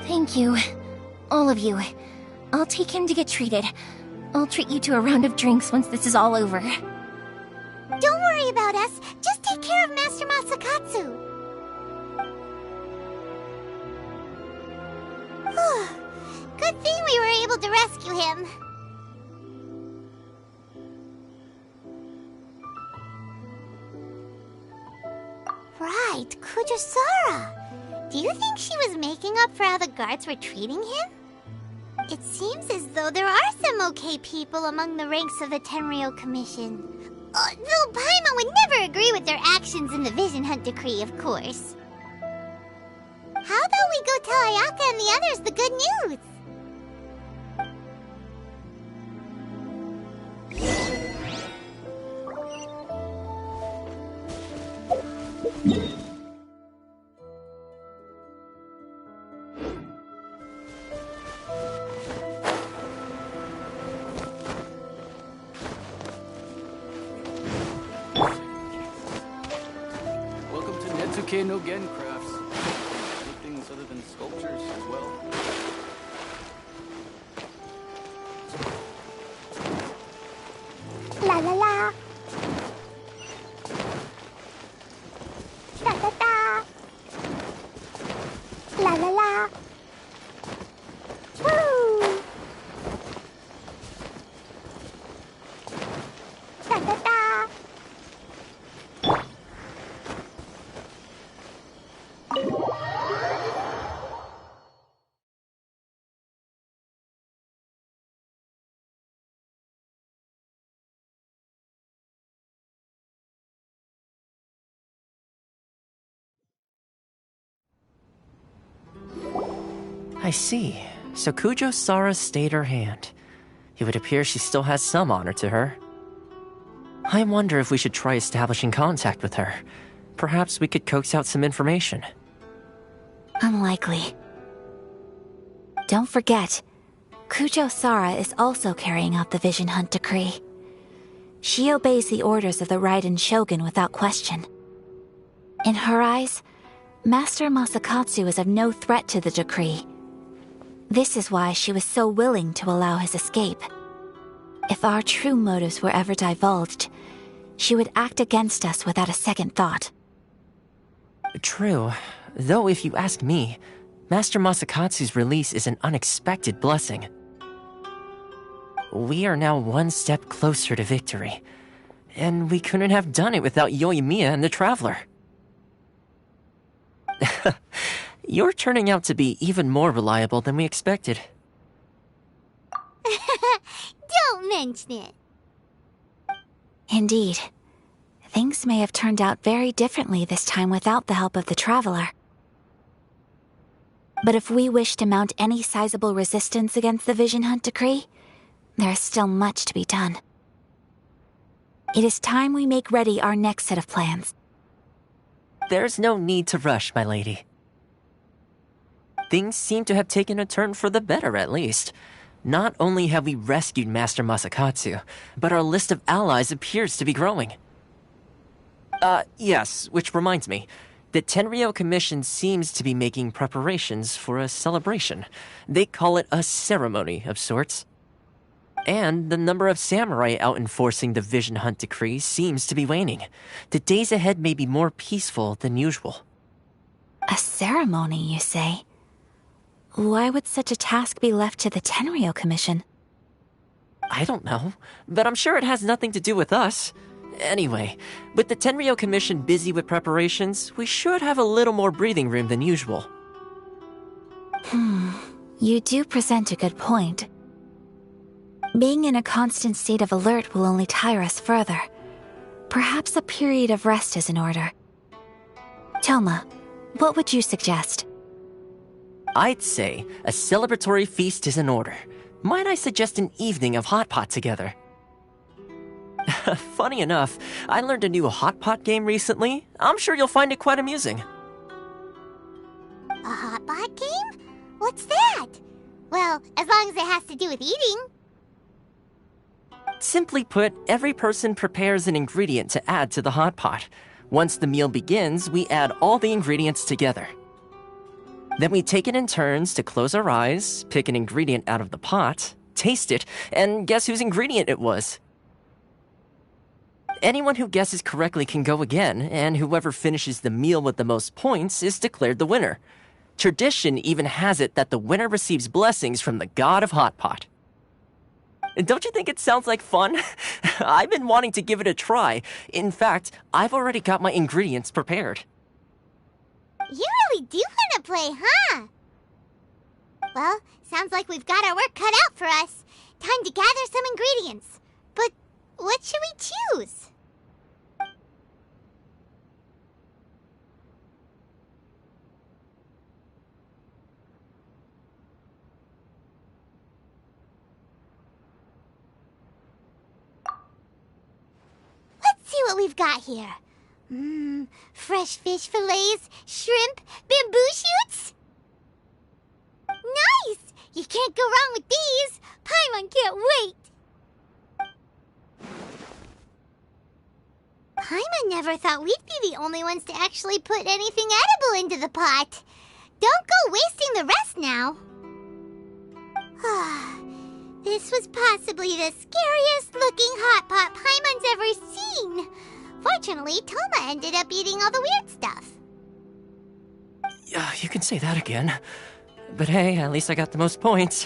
Thank you. All of you. I'll take him to get treated. I'll treat you to a round of drinks once this is all over. Don't worry about us. Just take care of Master Masakatsu. Good thing we were able to rescue him. Right, Kujosara. Do you think she was making up for how the guards were treating him? It seems as though there are some okay people among the ranks of the Tenryou Commission. Though Paimon would never agree with their actions in the Vision Hunt Decree, of course. How about we go tell Ayaka and the others the good news? Welcome to Netsuke no Gen Crafts. Any things other than sculptures as well? La la la. Da da da. La la la. Woo. Da da da. I see. So Kujosara stayed her hand. It would appear she still has some honor to her. I wonder if we should try establishing contact with her. Perhaps we could coax out some information. Unlikely. Don't forget, Kujosara is also carrying out the Vision Hunt Decree. She obeys the orders of the Raiden Shogun without question. In her eyes, Master Masakatsu is of no threat to the decree. This is why she was so willing to allow his escape. If our true motives were ever divulged, she would act against us without a second thought. True. Though if you ask me, Master Masakatsu's release is an unexpected blessing. We are now one step closer to victory. And we couldn't have done it without Yoimiya and the Traveler. You're turning out to be even more reliable than we expected. Don't mention it. Indeed. Things may have turned out very differently this time without the help of the Traveler. But if we wish to mount any sizable resistance against the Vision Hunt Decree, there is still much to be done. It is time we make ready our next set of plans. There's no need to rush, my lady. Things seem to have taken a turn for the better, at least. Not only have we rescued Master Masakatsu, but our list of allies appears to be growing. Yes, which reminds me. The Tenryou Commission seems to be making preparations for a celebration. They call it a ceremony of sorts. And the number of samurai out enforcing the Vision Hunt Decree seems to be waning. The days ahead may be more peaceful than usual. A ceremony, you say? Why would such a task be left to the Tenryou Commission? I don't know, but I'm sure it has nothing to do with us. Anyway, with the Tenryou Commission busy with preparations, we should have a little more breathing room than usual. You do present a good point. Being in a constant state of alert will only tire us further. Perhaps a period of rest is in order. Toma, what would you suggest? I'd say a celebratory feast is in order. Might I suggest an evening of hot pot together? Funny enough, I learned a new hot pot game recently. I'm sure you'll find it quite amusing. A hot pot game? What's that? Well, as long as it has to do with eating. Simply put, every person prepares an ingredient to add to the hot pot. Once the meal begins, we add all the ingredients together. Then we take it in turns to close our eyes, pick an ingredient out of the pot, taste it, and guess whose ingredient it was. Anyone who guesses correctly can go again, and whoever finishes the meal with the most points is declared the winner. Tradition even has it that the winner receives blessings from the god of Hot Pot. Don't you think it sounds like fun? I've been wanting to give it a try. In fact, I've already got my ingredients prepared. You really do want to play, huh? Well, sounds like we've got our work cut out for us. Time to gather some ingredients. But what should we choose? Let's see what we've got here. Fresh fish fillets, shrimp, bamboo shoots. Nice! You can't go wrong with these. Paimon can't wait. Paimon never thought we'd be the only ones to actually put anything edible into the pot. Don't go wasting the rest now. This was possibly the scariest looking hot pot Paimon's ever seen. Fortunately, Toma ended up eating all the weird stuff. You can say that again. But hey, at least I got the most points.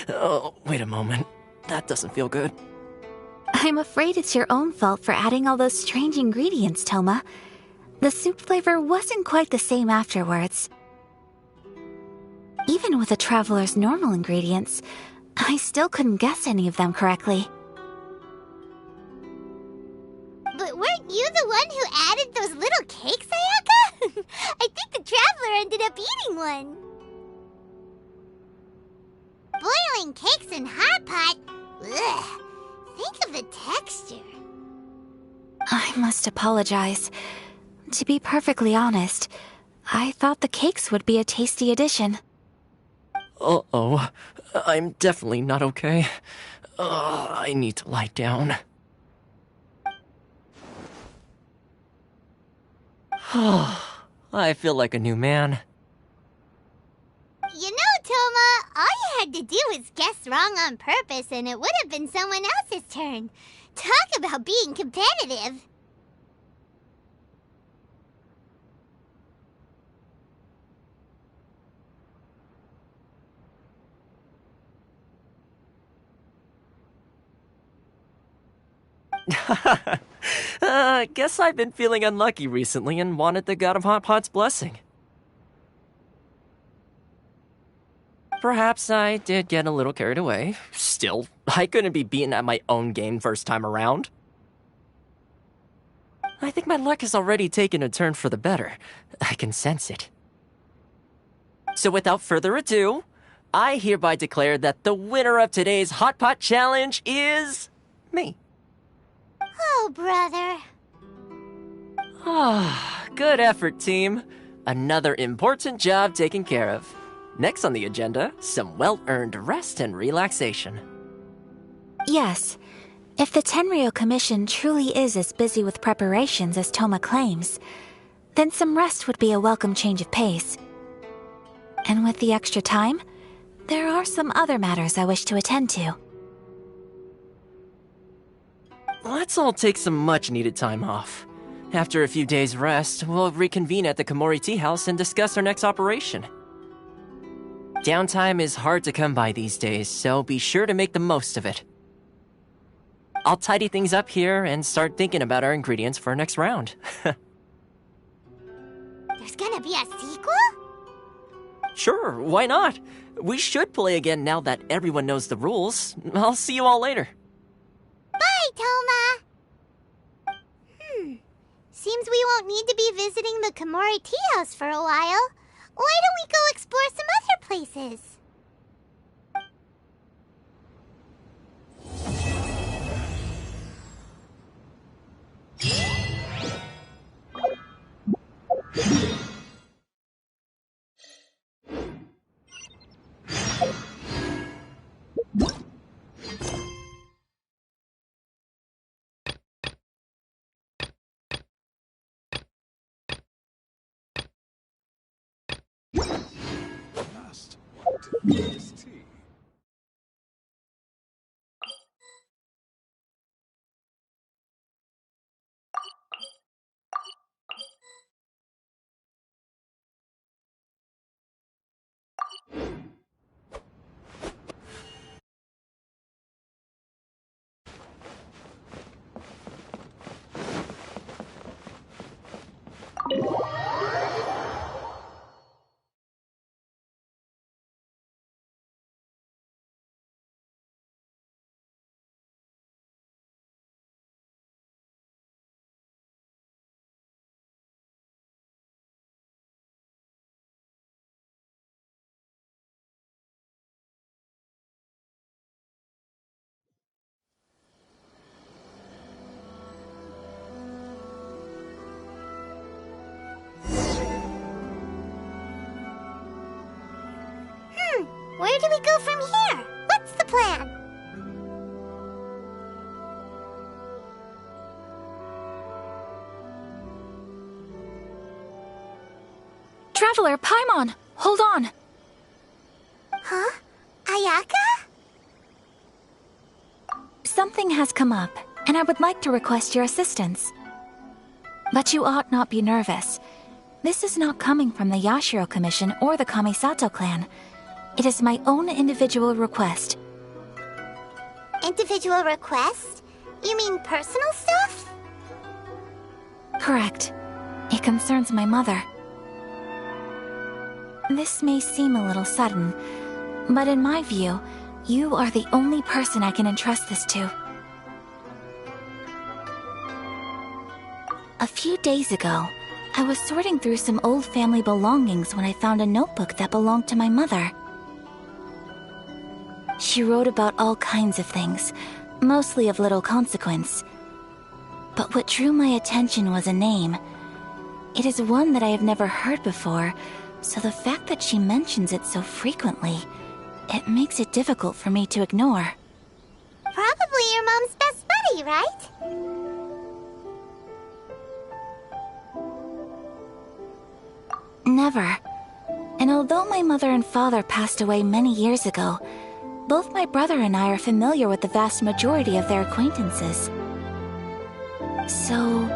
Oh, wait a moment. That doesn't feel good. I'm afraid it's your own fault for adding all those strange ingredients, Toma. The soup flavor wasn't quite the same afterwards. Even with the traveler's normal ingredients, I still couldn't guess any of them correctly. But weren't you the one who added those little cakes, Ayaka? I think the traveler ended up eating one. Boiling cakes in hot pot? Ugh. Think of the texture. I must apologize. To be perfectly honest, I thought the cakes would be a tasty addition. Uh-oh. I'm definitely not okay. I need to lie down. I feel like a new man. You know, Toma, all you had to do was guess wrong on purpose and it would have been someone else's turn. Talk about being competitive. Guess I've been feeling unlucky recently and wanted the God of Hot Pot's blessing. Perhaps I did get a little carried away. Still, I couldn't be beaten at my own game first time around. I think my luck has already taken a turn for the better. I can sense it. So without further ado, I hereby declare that the winner of today's Hot Pot Challenge is me. Oh, brother. Good effort, team. Another important job taken care of. Next on the agenda, some well-earned rest and relaxation. Yes. If the Tenryou Commission truly is as busy with preparations as Toma claims, then some rest would be a welcome change of pace. And with the extra time, there are some other matters I wish to attend to. Let's all take some much-needed time off. After a few days' rest, we'll reconvene at the Komori Tea House and discuss our next operation. Downtime is hard to come by these days, so be sure to make the most of it. I'll tidy things up here and start thinking about our ingredients for our next round. There's gonna be a sequel? Sure, why not? We should play again now that everyone knows the rules. I'll see you all later. Bye, Toma! Seems we won't need to be visiting the Komori Tea House for a while. Why don't we go explore some other places? Where do we go from here? What's the plan? Traveler, Paimon, hold on. Huh? Ayaka? Something has come up, and I would like to request your assistance. But you ought not be nervous. This is not coming from the Yashiro Commission or the Kamisato clan. It is my own individual request. Individual request? You mean personal stuff? Correct. It concerns my mother. This may seem a little sudden, but in my view, you are the only person I can entrust this to. A few days ago, I was sorting through some old family belongings when I found a notebook that belonged to my mother. She wrote about all kinds of things, mostly of little consequence. But what drew my attention was a name. It is one that I have never heard before, so the fact that she mentions it so frequently, it makes it difficult for me to ignore. Probably your mom's best buddy, right? Never. And although my mother and father passed away many years ago, both my brother and I are familiar with the vast majority of their acquaintances. So,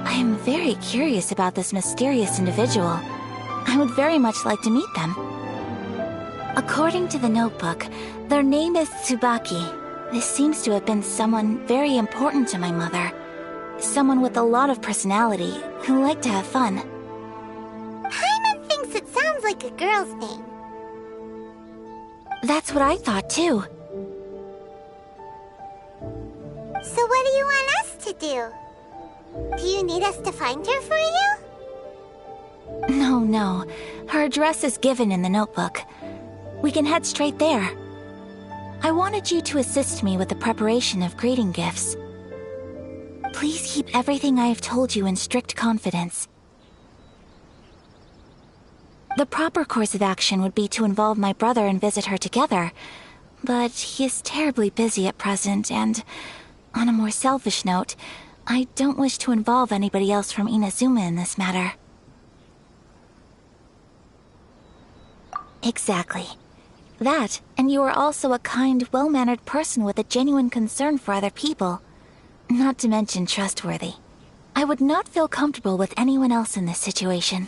I am very curious about this mysterious individual. I would very much like to meet them. According to the notebook, their name is Tsubaki. This seems to have been someone very important to my mother. Someone with a lot of personality, who liked to have fun. Paimon thinks it sounds like a girl's name. That's what I thought too. So what do you want us to do? Do you need us to find her for you? No. Her address is given in the notebook. We can head straight there. I wanted you to assist me with the preparation of greeting gifts. Please keep everything I have told you in strict confidence. The proper course of action would be to involve my brother and visit her together, but he is terribly busy at present, and on a more selfish note, I don't wish to involve anybody else from Inazuma in this matter. Exactly. That, and you are also a kind, well-mannered person with a genuine concern for other people. Not to mention trustworthy. I would not feel comfortable with anyone else in this situation.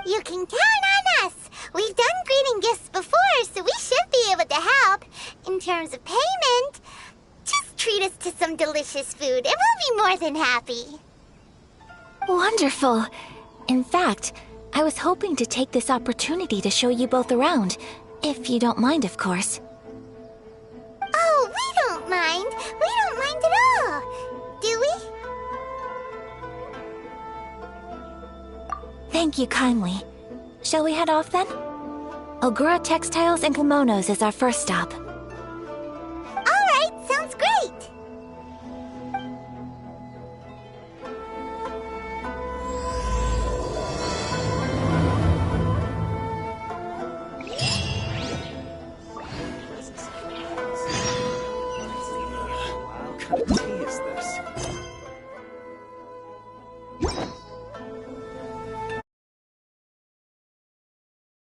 You can count on us! We've done greeting gifts before, so we should be able to help. In terms of payment, just treat us to some delicious food and we'll be more than happy. Wonderful! In fact, I was hoping to take this opportunity to show you both around, if you don't mind, of course. Oh, we don't mind. We don't mind at all. Do we? Thank you kindly. Shall we head off then? Ogura Textiles and Kimonos is our first stop.